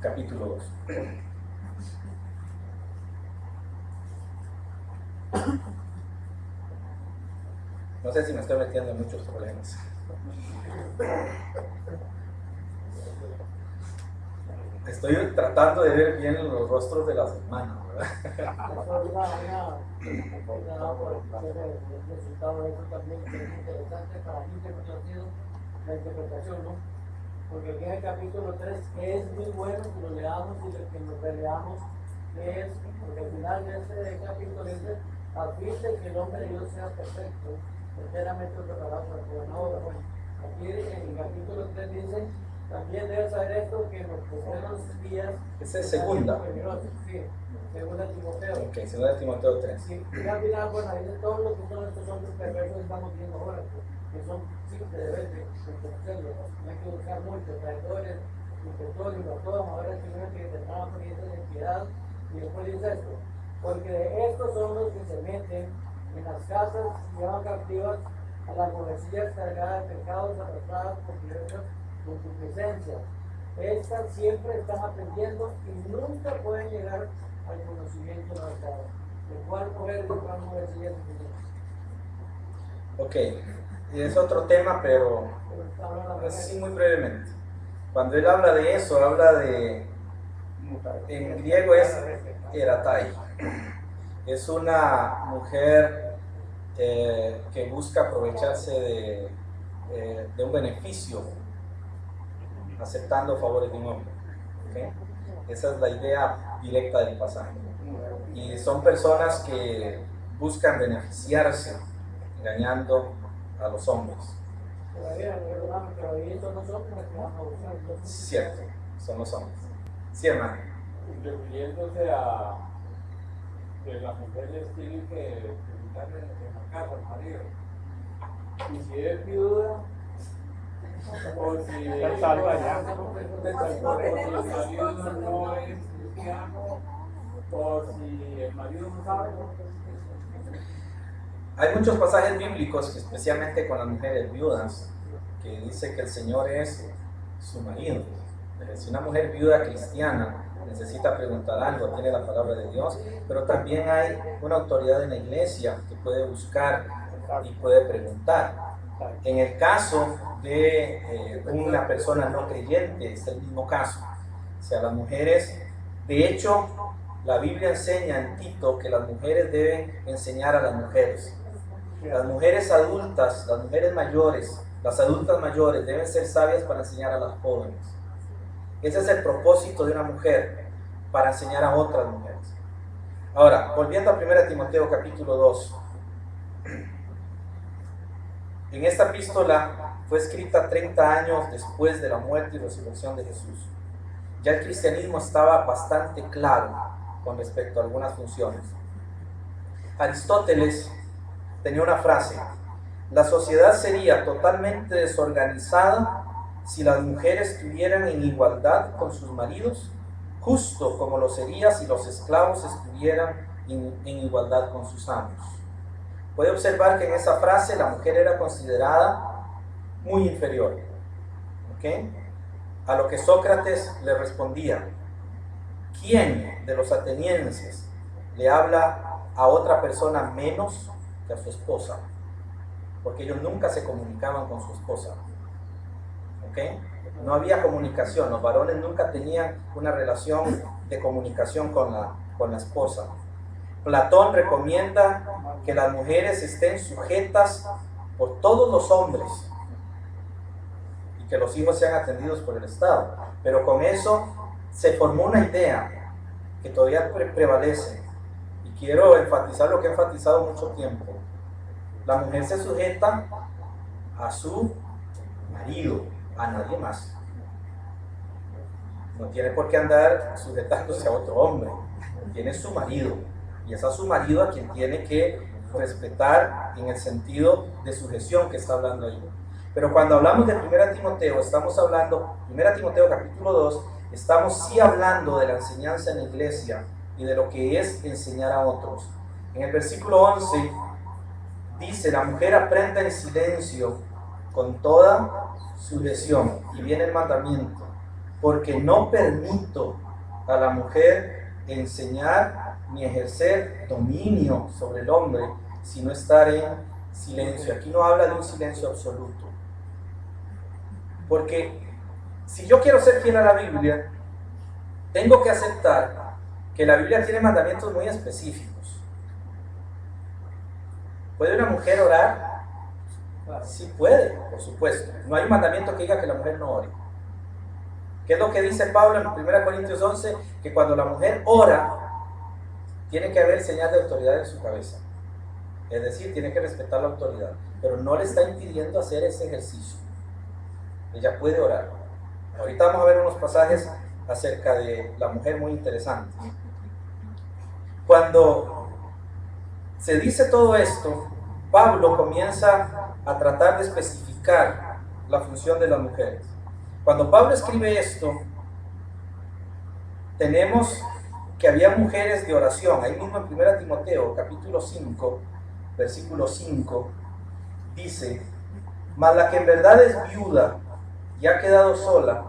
Capítulo 2. No sé si me estoy metiendo en muchos problemas. Estoy tratando de ver bien los rostros de las hermanas, ¿verdad? El resultado de eso también es interesante para mí, que no ha sido la interpretación, ¿no? Porque aquí en el capítulo 3 es muy bueno que lo leamos y que nos releamos, porque al final de este capítulo dice: a fin de que el hombre de Dios sea perfecto, enteramente preparado para toda buena obra. Bueno, aquí en el capítulo 3 dice: también debes saber esto, que en los primeros días... Esa es segunda. Sí, segunda Timoteo. Ok, segunda Timoteo 3. Sí, y al final, bueno, ahí de todos los que son estos hombres perversos que estamos viendo ahora, que son simples de ver, de conocerlos, no hay que buscar mucho, traidores, impetuosos, innotómanos, ahora simplemente que tendrán apariencia de piedad, y después dice esto: porque de estos son los que se meten en las casas y llevan cautivas a las mujercillas cargadas de pecados, arrastradas por diversas concupiscencias. Estas siempre están aprendiendo y nunca pueden llegar al conocimiento de la verdad. ¿De cuál mujer es cuál mujercilla es? Ok, y es otro tema, pero así muy brevemente. Cuando él habla de eso, habla de En griego es eratai. Es una mujer que busca aprovecharse de un beneficio aceptando favores de un hombre. ¿Okay? Esa es la idea directa del pasaje. Y son personas que buscan beneficiarse engañando a los hombres. Cierto, son los hombres. Sí, hermano. Refiriéndose a que las mujeres tienen que preguntarle en la casa al marido. Y si es viuda, o si el marido no es cristiano, o si el marido no sabe. Hay muchos pasajes bíblicos, especialmente con las mujeres viudas, que dice que el Señor es su marido. Si una mujer viuda cristiana necesita preguntar algo, tiene la palabra de Dios, pero también hay una autoridad en la iglesia que puede buscar y puede preguntar. En el caso de una persona no creyente, es el mismo caso. O sea, las mujeres, de hecho, la Biblia enseña en Tito que las mujeres deben enseñar a las mujeres. Las mujeres adultas, las mujeres mayores, las adultas mayores deben ser sabias para enseñar a las jóvenes. Ese es el propósito de una mujer, para enseñar a otras mujeres. Ahora, volviendo a 1 Timoteo capítulo 2. En esta epístola fue escrita 30 años después de la muerte y resurrección de Jesús. Ya el cristianismo estaba bastante claro con respecto a algunas funciones. Aristóteles tenía una frase: la sociedad sería totalmente desorganizada si las mujeres estuvieran en igualdad con sus maridos, justo como lo sería si los esclavos estuvieran en igualdad con sus amos. Puede observar que en esa frase la mujer era considerada muy inferior. ¿Okay? A lo que Sócrates le respondía: ¿quién de los atenienses le habla a otra persona menos que a su esposa? Porque ellos nunca se comunicaban con su esposa. ¿Okay? No había comunicación, los varones nunca tenían una relación de comunicación con la esposa. Platón recomienda que las mujeres estén sujetas por todos los hombres y que los hijos sean atendidos por el Estado. Pero con eso se formó una idea que todavía prevalece, y quiero enfatizar lo que he enfatizado mucho tiempo. La mujer se sujeta a su marido, a nadie más. No tiene por qué andar sujetándose a otro hombre. Tiene su marido, y es a su marido a quien tiene que respetar en el sentido de sujeción que está hablando ahí. Pero cuando hablamos de 1 Timoteo, estamos hablando, 1 Timoteo capítulo 2, estamos sí hablando de la enseñanza en la iglesia y de lo que es enseñar a otros. En el versículo 11 dice: la mujer aprenda en silencio con toda sujeción. Y viene el mandamiento: porque no permito a la mujer enseñar ni ejercer dominio sobre el hombre, sino estar en silencio. Aquí no habla de un silencio absoluto. Porque si yo quiero ser fiel a la Biblia, tengo que aceptar que la Biblia tiene mandamientos muy específicos. ¿Puede una mujer orar? Sí puede, por supuesto. No hay un mandamiento que diga que la mujer no ore. ¿Qué es lo que dice Pablo en 1 Corintios 11? Que cuando la mujer ora, tiene que haber señal de autoridad en su cabeza. Es decir, tiene que respetar la autoridad, pero no le está impidiendo hacer ese ejercicio. Ella puede orar. Ahorita vamos a ver unos pasajes acerca de la mujer muy interesantes. Cuando se dice todo esto, Pablo comienza a tratar de especificar la función de las mujeres. Cuando Pablo escribe esto, tenemos que había mujeres de oración. Ahí mismo en 1 Timoteo capítulo 5, versículo 5, dice: mas la que en verdad es viuda y ha quedado sola,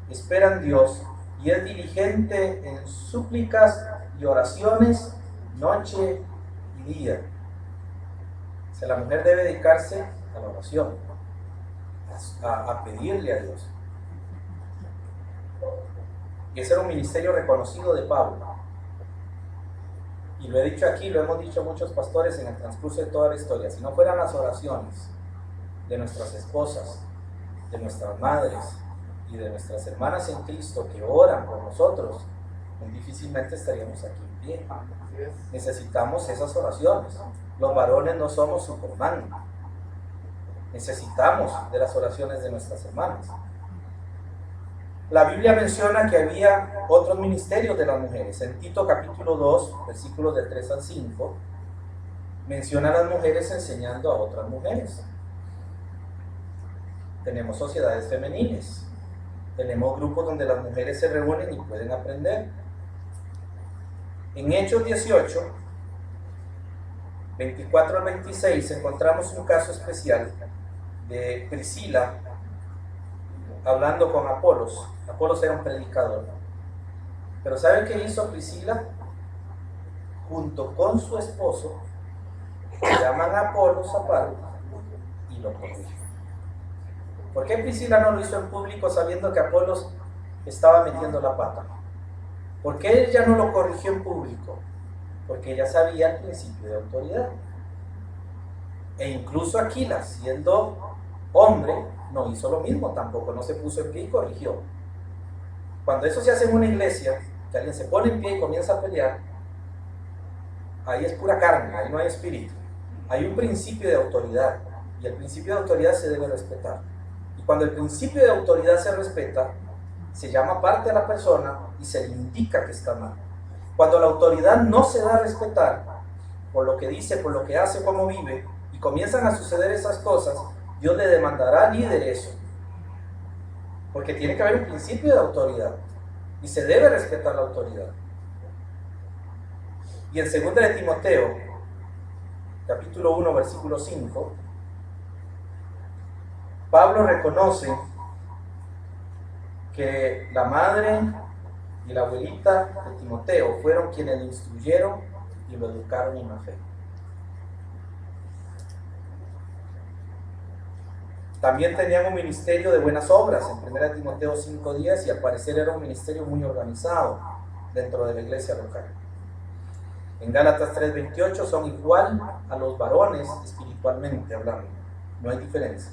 espera en Dios y es diligente en súplicas y oraciones noche y día. O sea, la mujer debe dedicarse a la oración, a pedirle a Dios. Ese era un ministerio reconocido de Pablo. Y lo he dicho aquí, lo hemos dicho muchos pastores en el transcurso de toda la historia. Si no fueran las oraciones de nuestras esposas, de nuestras madres y de nuestras hermanas en Cristo que oran por nosotros, muy difícilmente estaríamos aquí en pie. Necesitamos esas oraciones. Los varones no somos Superman. Necesitamos de las oraciones de nuestras hermanas. La Biblia menciona que había otros ministerios de las mujeres. En Tito capítulo 2, versículos del 3 al 5, menciona a las mujeres enseñando a otras mujeres. Tenemos sociedades femeniles. Tenemos grupos donde las mujeres se reúnen y pueden aprender. En Hechos 18, 24 al 26, encontramos un caso especial de Priscila hablando con Apolos. Apolos era un predicador. Pero ¿saben qué hizo Priscila? Junto con su esposo, llaman a Apolos aparte y lo corrigen. ¿Por qué Priscila no lo hizo en público sabiendo que Apolos estaba metiendo la pata? ¿Por qué ella no lo corrigió en público? Porque ella sabía el principio de autoridad. E incluso Aquila, siendo hombre, no hizo lo mismo tampoco, no se puso en pie y corrigió. Cuando eso se hace en una iglesia, que alguien se pone en pie y comienza a pelear, ahí es pura carne, ahí no hay espíritu. Hay un principio de autoridad, y el principio de autoridad se debe respetar. Y cuando el principio de autoridad se respeta, se llama parte a la persona y se le indica que está mal. Cuando la autoridad no se da a respetar, por lo que dice, por lo que hace, cómo vive, y comienzan a suceder esas cosas, Dios le demandará al líder eso. Porque tiene que haber un principio de autoridad, y se debe respetar la autoridad. Y en 2 de Timoteo, capítulo 1, versículo 5, Pablo reconoce que la madre y la abuelita de Timoteo fueron quienes lo instruyeron y lo educaron en la fe. También tenían un ministerio de buenas obras en 1 Timoteo 5:10, y al parecer era un ministerio muy organizado dentro de la iglesia local. En Gálatas 3:28 son igual a los varones espiritualmente hablando, no hay diferencia.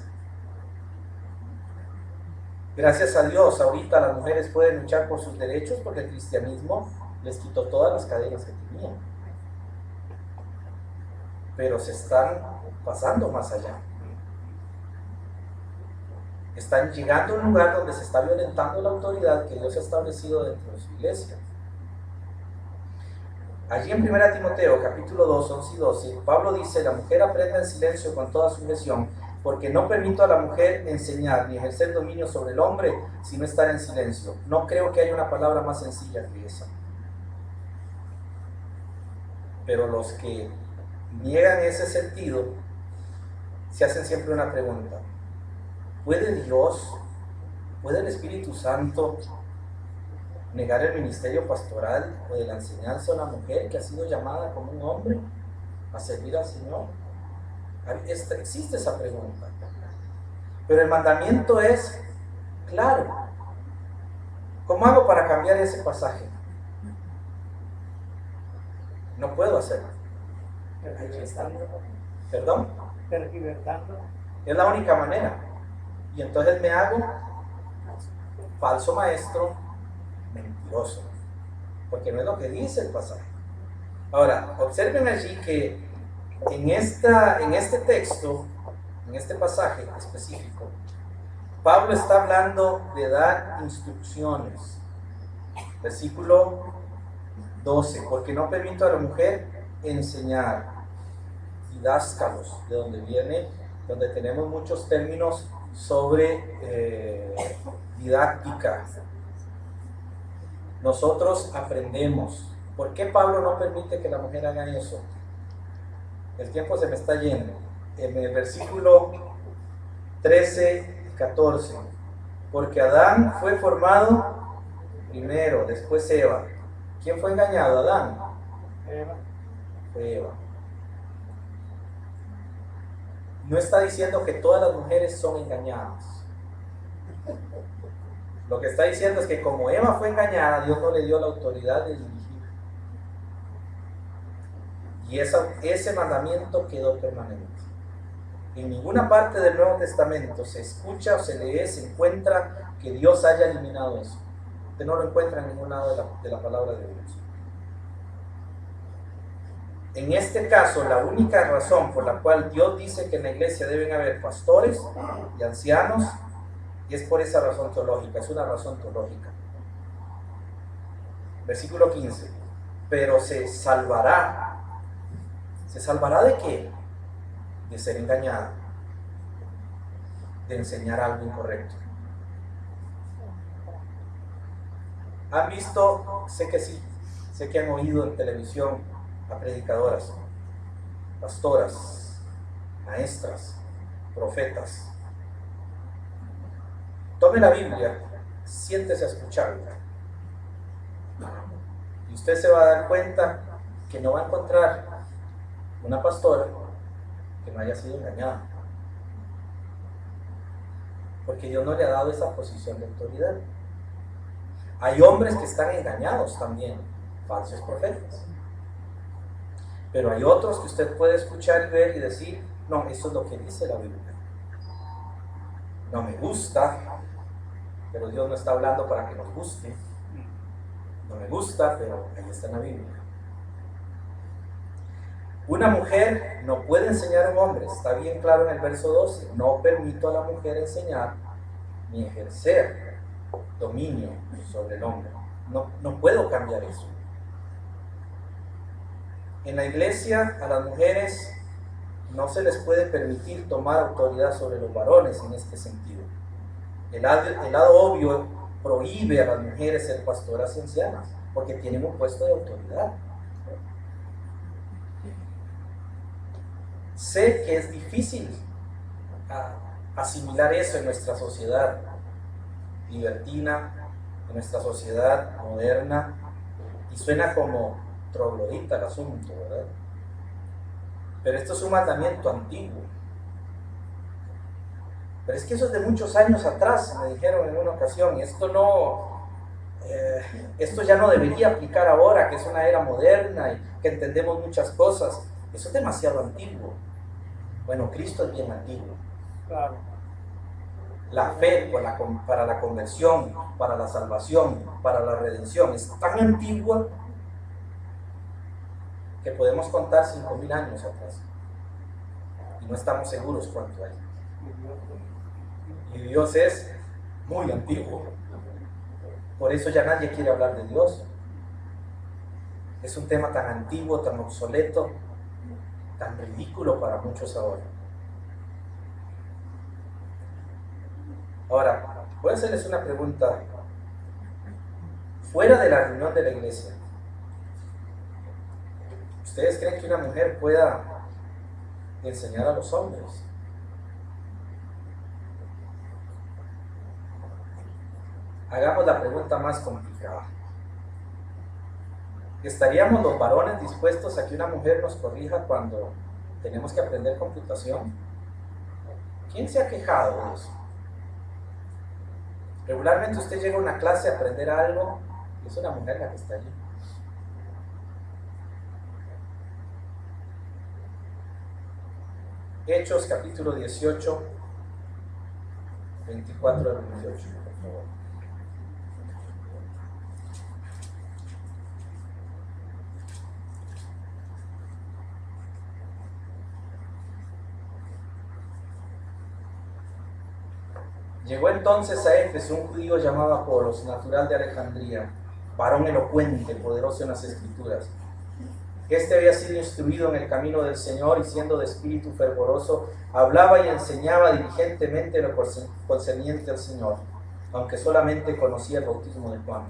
Gracias a Dios, ahorita las mujeres pueden luchar por sus derechos porque el cristianismo les quitó todas las cadenas que tenían. Pero se están pasando más allá. Están llegando a un lugar donde se está violentando la autoridad que Dios ha establecido dentro de su iglesia. Allí en 1 Timoteo, capítulo 2, 11 y 12, Pablo dice: la mujer aprenda en silencio con toda sujeción, porque no permito a la mujer enseñar ni ejercer dominio sobre el hombre, sino estar en silencio. No creo que haya una palabra más sencilla que esa. Pero los que niegan ese sentido, se hacen siempre una pregunta: ¿puede Dios, puede el Espíritu Santo negar el ministerio pastoral o de la enseñanza a una mujer que ha sido llamada como un hombre a servir al Señor? Existe esa pregunta. Pero el mandamiento es claro. ¿Cómo hago para cambiar ese pasaje? No puedo hacerlo. ¿Perdón? Es la única manera. Y entonces me hago falso maestro, mentiroso, porque no es lo que dice el pasaje. Ahora, observen allí que en este texto, en este pasaje específico, Pablo está hablando de dar instrucciones. Versículo 12: porque no permito a la mujer enseñar. Didáscalos, de donde viene, donde tenemos muchos términos sobre didáctica. Nosotros aprendemos. ¿Por qué Pablo no permite que la mujer haga eso? El tiempo se me está yendo. En el versículo 13 y 14: porque Adán fue formado primero, después Eva. ¿Quién fue engañado? Adán. Fue Eva. No está diciendo que todas las mujeres son engañadas. Lo que está diciendo es que como Eva fue engañada, Dios no le dio la autoridad de dirigir. Y ese mandamiento quedó permanente. En ninguna parte del Nuevo Testamento se escucha o se lee, se encuentra que Dios haya eliminado eso. Usted no lo encuentra en ningún lado de la palabra de Dios. En este caso, la única razón por la cual Dios dice que en la iglesia deben haber pastores y ancianos, y es por esa razón teológica, es una razón teológica. Versículo 15. Pero se salvará. ¿Se salvará de qué? De ser engañada, de enseñar algo incorrecto. ¿Han visto? Sé que sí, sé que han oído en televisión a predicadoras, pastoras, maestras, profetas. Tome la Biblia, siéntese a escucharla. Y usted se va a dar cuenta que no va a encontrar una pastora que no haya sido engañada. Porque Dios no le ha dado esa posición de autoridad. Hay hombres que están engañados también, falsos profetas. Pero hay otros que usted puede escuchar y ver y decir, no, eso es lo que dice la Biblia. No me gusta, pero Dios no está hablando para que nos guste. No me gusta, pero ahí está en la Biblia. Una mujer no puede enseñar a un hombre, está bien claro en el verso 12, no permito a la mujer enseñar ni ejercer dominio sobre el hombre. No puedo cambiar eso. En la iglesia a las mujeres no se les puede permitir tomar autoridad sobre los varones en este sentido. El lado obvio prohíbe a las mujeres ser pastoras y ancianas porque tienen un puesto de autoridad. Sé que es difícil asimilar eso en nuestra sociedad libertina, en nuestra sociedad moderna, y suena como troglodita el asunto, ¿verdad? Pero esto es un mandamiento antiguo. Pero es que eso es de muchos años atrás, me dijeron en una ocasión, y esto ya no debería aplicar ahora, que es una era moderna y que entendemos muchas cosas. Eso es demasiado antiguo. Bueno, Cristo es bien antiguo. Claro. La fe para la conversión, para la salvación, para la redención es tan antigua que podemos contar 5.000 años atrás. Y no estamos seguros cuánto hay. Y Dios es muy antiguo. Por eso ya nadie quiere hablar de Dios. Es un tema tan antiguo, tan obsoleto, tan ridículo para muchos ahora. Ahora, voy a hacerles una pregunta. Fuera de la reunión de la iglesia, ¿ustedes creen que una mujer pueda enseñar a los hombres? Hagamos la pregunta más complicada. ¿Estaríamos los varones dispuestos a que una mujer nos corrija cuando tenemos que aprender computación? ¿Quién se ha quejado de eso? Regularmente usted llega a una clase a aprender algo y es una mujer la que está allí. Hechos capítulo 18, 24 al 28, por favor. Llegó entonces a Éfeso un judío llamado Apolos, natural de Alejandría, varón elocuente, poderoso en las Escrituras. Este había sido instruido en el camino del Señor y siendo de espíritu fervoroso, hablaba y enseñaba diligentemente lo concerniente al Señor, aunque solamente conocía el bautismo de Juan.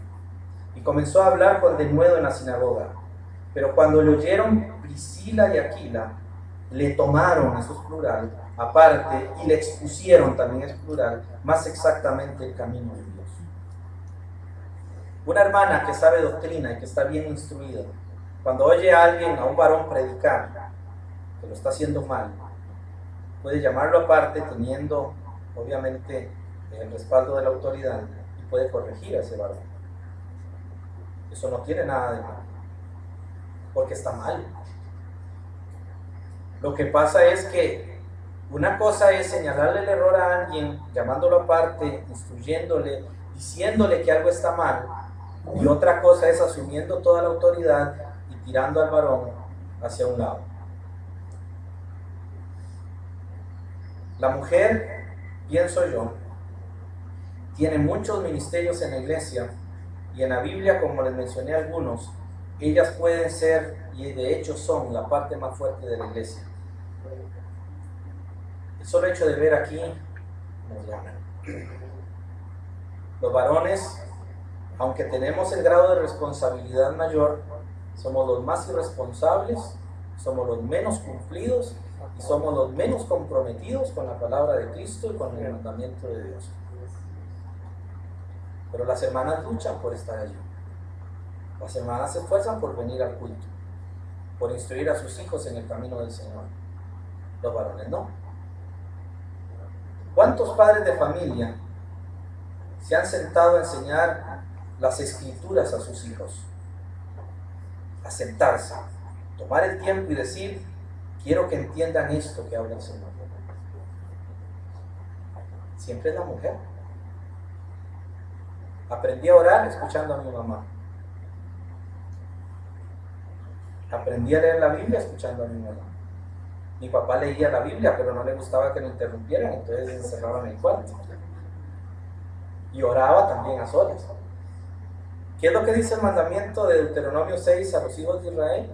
Y comenzó a hablar con denuedo en la sinagoga. Pero cuando le oyeron Priscila y Aquila, le tomaron, eso es plural, aparte, y le expusieron, también es plural, más exactamente el camino de Dios. Una hermana que sabe doctrina y que está bien instruida, cuando oye a alguien, a un varón predicar, que lo está haciendo mal, puede llamarlo aparte teniendo, obviamente, el respaldo de la autoridad, y puede corregir a ese varón. Eso no tiene nada de malo, porque está mal. Lo que pasa es que una cosa es señalarle el error a alguien, llamándolo aparte, instruyéndole, diciéndole que algo está mal, y otra cosa es asumiendo toda la autoridad y tirando al varón hacia un lado. La mujer, pienso yo, tiene muchos ministerios en la iglesia, y en la Biblia, como les mencioné algunos, ellas pueden ser, y de hecho son, la parte más fuerte de la iglesia. El solo hecho de ver aquí nos llama. Los varones, aunque tenemos el grado de responsabilidad mayor, somos los más irresponsables, somos los menos cumplidos y somos los menos comprometidos con la palabra de Cristo y con el mandamiento de Dios. Pero las hermanas luchan por estar allí. Las hermanas se esfuerzan por venir al culto, por instruir a sus hijos en el camino del Señor. Los varones no. ¿Cuántos padres de familia se han sentado a enseñar las escrituras a sus hijos? A sentarse, tomar el tiempo y decir, quiero que entiendan esto que habla el Señor. Siempre es la mujer. Aprendí a orar escuchando a mi mamá. Aprendí a leer la Biblia escuchando a mi mamá. Mi papá leía la Biblia, pero no le gustaba que lo interrumpieran, entonces se encerraba en el cuarto. Y oraba también a solas. ¿Qué es lo que dice el mandamiento de Deuteronomio 6 a los hijos de Israel?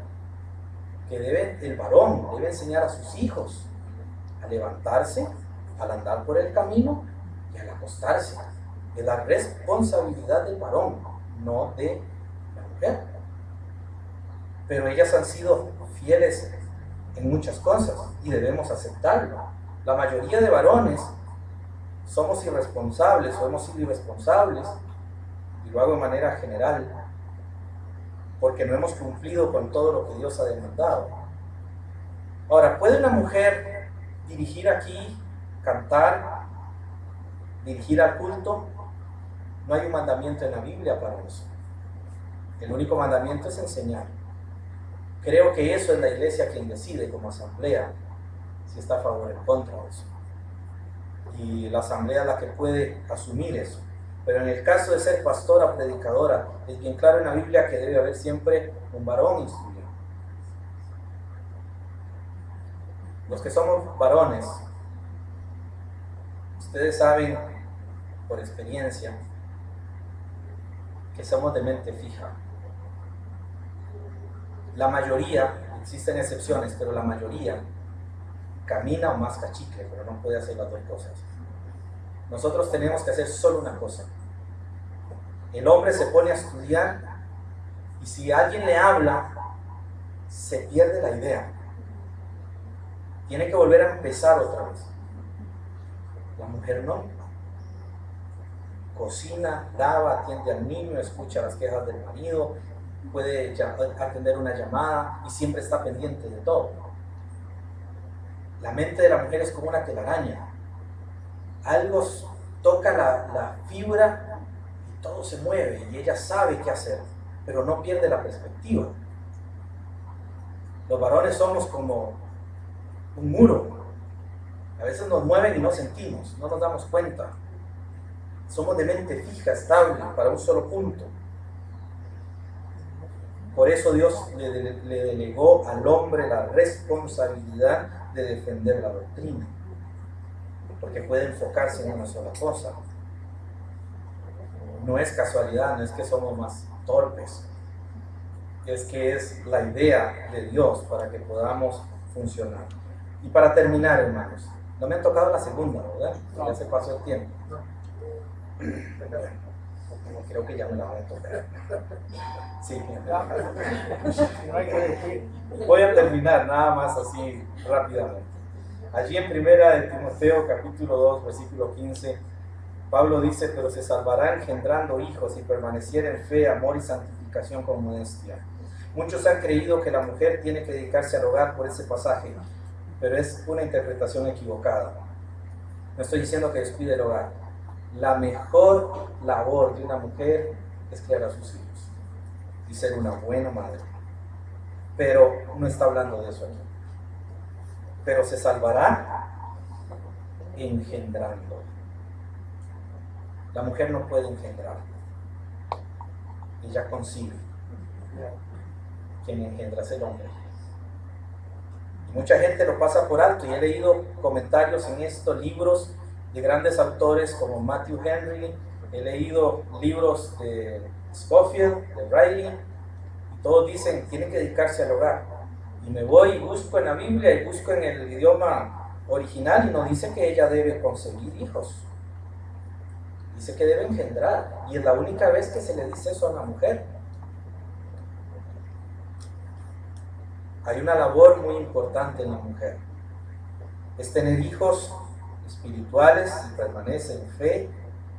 Que el varón debe enseñar a sus hijos a levantarse, al andar por el camino y al acostarse. Es la responsabilidad del varón, no de la mujer. Pero ellas han sido fieles en muchas cosas y debemos aceptarlo. La mayoría de varones somos irresponsables o hemos sido irresponsables, y lo hago de manera general, porque no hemos cumplido con todo lo que Dios ha demandado. Ahora, ¿puede una mujer dirigir aquí, cantar, dirigir al culto? No hay un mandamiento en la Biblia para eso. El único mandamiento es enseñar. Creo que eso es la iglesia quien decide como asamblea, si está a favor o en contra de eso. Y la asamblea es la que puede asumir eso. Pero en el caso de ser pastora o predicadora, es bien claro en la Biblia que debe haber siempre un varón instruido. Los que somos varones, ustedes saben por experiencia que somos de mente fija. La mayoría, existen excepciones, pero la mayoría camina o masca chicle, pero no puede hacer las dos cosas. Nosotros tenemos que hacer solo una cosa. El hombre se pone a estudiar y si alguien le habla, se pierde la idea. Tiene que volver a empezar otra vez. La mujer no. Cocina, lava, atiende al niño, escucha las quejas del marido, puede atender una llamada y siempre está pendiente de todo. La mente de la mujer es como una telaraña. Algo toca la fibra y todo se mueve y ella sabe qué hacer, pero no pierde la perspectiva. Los varones somos como un muro. A veces nos mueven y no sentimos, no nos damos cuenta. Somos de mente fija, estable, para un solo punto. Por eso Dios le delegó al hombre la responsabilidad de defender la doctrina, porque puede enfocarse en una sola cosa. No es casualidad, no es que somos más torpes, es que es la idea de Dios para que podamos funcionar. Y para terminar, hermanos, no me han tocado la segunda, ¿verdad? Ya se pasó el tiempo. Creo que ya me la voy a tocar. Sí, voy a terminar nada más así rápidamente. Allí en primera de Timoteo capítulo 2 versículo 15, Pablo dice: pero se salvará engendrando hijos y permaneciera en fe, amor y santificación con modestia. Muchos han creído que la mujer tiene que dedicarse al hogar por ese pasaje, pero es una interpretación equivocada. No estoy diciendo que descuide el hogar, la mejor labor de una mujer es criar a sus hijos y ser una buena madre. Pero no está hablando de eso aquí. Pero se salvará engendrando. La mujer no puede engendrar. Ella concibe. Quien engendra es el hombre. Y mucha gente lo pasa por alto, y he leído comentarios en estos libros de grandes autores como Matthew Henry, he leído libros de Scofield, de Riley, y todos dicen tienen que dedicarse al hogar. Y me voy y busco en la Biblia y busco en el idioma original, y no dice que ella debe concebir hijos. Dice que debe engendrar, y es la única vez que se le dice eso a la mujer. Hay una labor muy importante en la mujer, es tener hijos espirituales y permanecer en fe,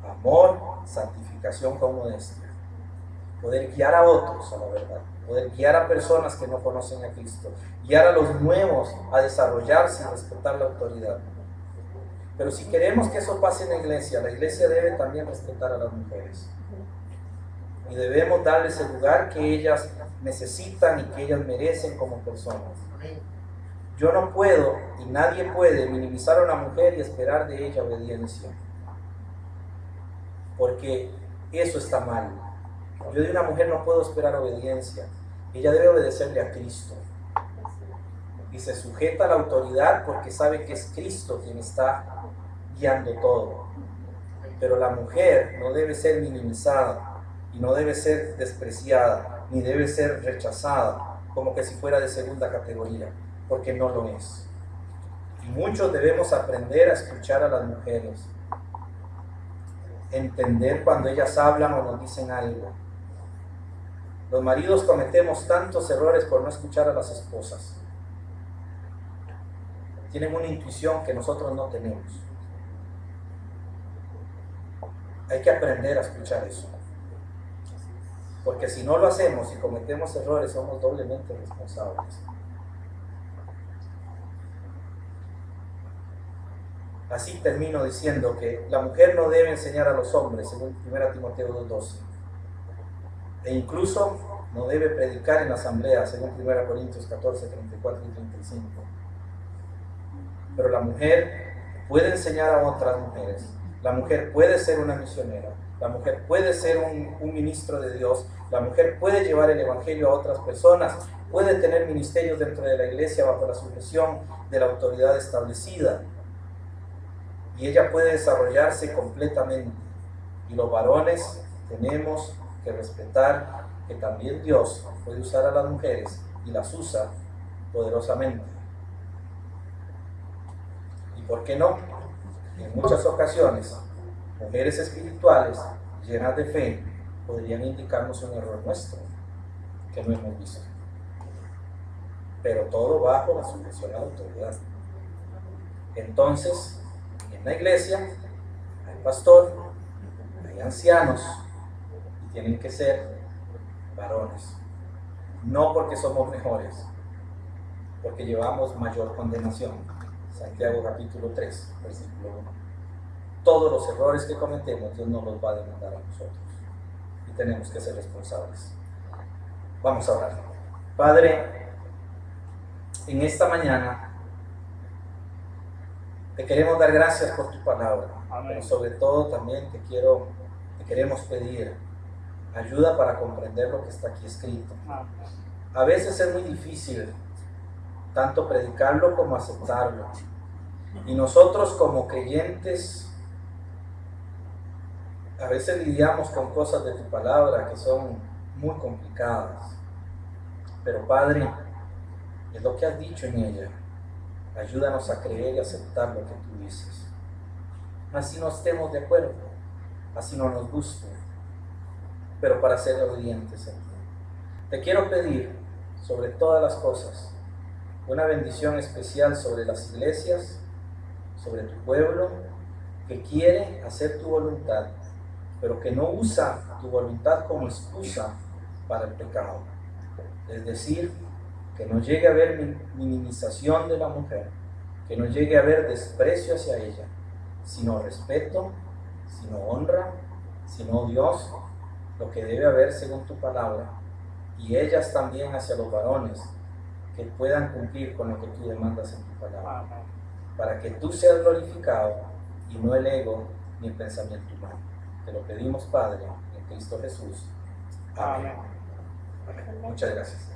amor, santificación con modestia. Poder guiar a otros a la verdad, poder guiar a personas que no conocen a Cristo, guiar a los nuevos a desarrollarse y respetar la autoridad. Pero si queremos que eso pase en la iglesia debe también respetar a las mujeres. Y debemos darles el lugar que ellas necesitan y que ellas merecen como personas. Yo no puedo, y nadie puede, minimizar a una mujer y esperar de ella obediencia. Porque eso está mal. Yo de una mujer no puedo esperar obediencia. Ella debe obedecerle a Cristo. Y se sujeta a la autoridad porque sabe que es Cristo quien está guiando todo. Pero la mujer no debe ser minimizada, y no debe ser despreciada, ni debe ser rechazada, como que si fuera de segunda categoría, porque no lo es. Y muchos debemos aprender a escuchar a las mujeres, entender cuando ellas hablan o nos dicen algo. Los maridos cometemos tantos errores por no escuchar a las esposas. Tienen una intuición que nosotros no tenemos. Hay que aprender a escuchar eso. Porque si no lo hacemos y cometemos errores, somos doblemente responsables. Así termino diciendo que la mujer no debe enseñar a los hombres, según 1 Timoteo 2:12. E incluso no debe predicar en la asamblea, según 1 Corintios 14, 34 y 35. Pero la mujer puede enseñar a otras mujeres. La mujer puede ser una misionera. La mujer puede ser un ministro de Dios. La mujer puede llevar el evangelio a otras personas. Puede tener ministerios dentro de la iglesia bajo la sujeción de la autoridad establecida. Y ella puede desarrollarse completamente. Y los varones tenemos que respetar que también Dios puede usar a las mujeres y las usa poderosamente. ¿Y por qué no? En muchas ocasiones, mujeres espirituales llenas de fe podrían indicarnos un error nuestro que no hemos visto. Pero todo bajo la sujeción a la autoridad. Entonces, en la iglesia hay pastor, hay ancianos, y tienen que ser varones. No porque somos mejores, porque llevamos mayor condenación. Santiago capítulo 3, versículo 1. Todos los errores que cometemos, Dios nos los va a demandar a nosotros. Y tenemos que ser responsables. Vamos a orar. Padre, en esta mañana te queremos dar gracias por tu palabra. Amén. Pero sobre todo también te queremos pedir ayuda para comprender lo que está aquí escrito. Amén. A veces es muy difícil tanto predicarlo como aceptarlo. Y nosotros como creyentes a veces lidiamos con cosas de tu palabra que son muy complicadas. Pero Padre, es lo que has dicho en ella. Ayúdanos a creer y aceptar lo que tú dices. Así no estemos de acuerdo, así no nos guste, pero para ser obedientes a ti. Te quiero pedir, sobre todas las cosas, una bendición especial sobre las iglesias, sobre tu pueblo, que quiere hacer tu voluntad, pero que no usa tu voluntad como excusa para el pecado. Es decir, que no llegue a haber minimización de la mujer, que no llegue a haber desprecio hacia ella, sino respeto, sino honra, sino Dios, lo que debe haber según tu palabra, y ellas también hacia los varones, que puedan cumplir con lo que tú demandas en tu palabra, para que tú seas glorificado y no el ego ni el pensamiento humano. Te lo pedimos, Padre, en Cristo Jesús. Amén. Muchas gracias.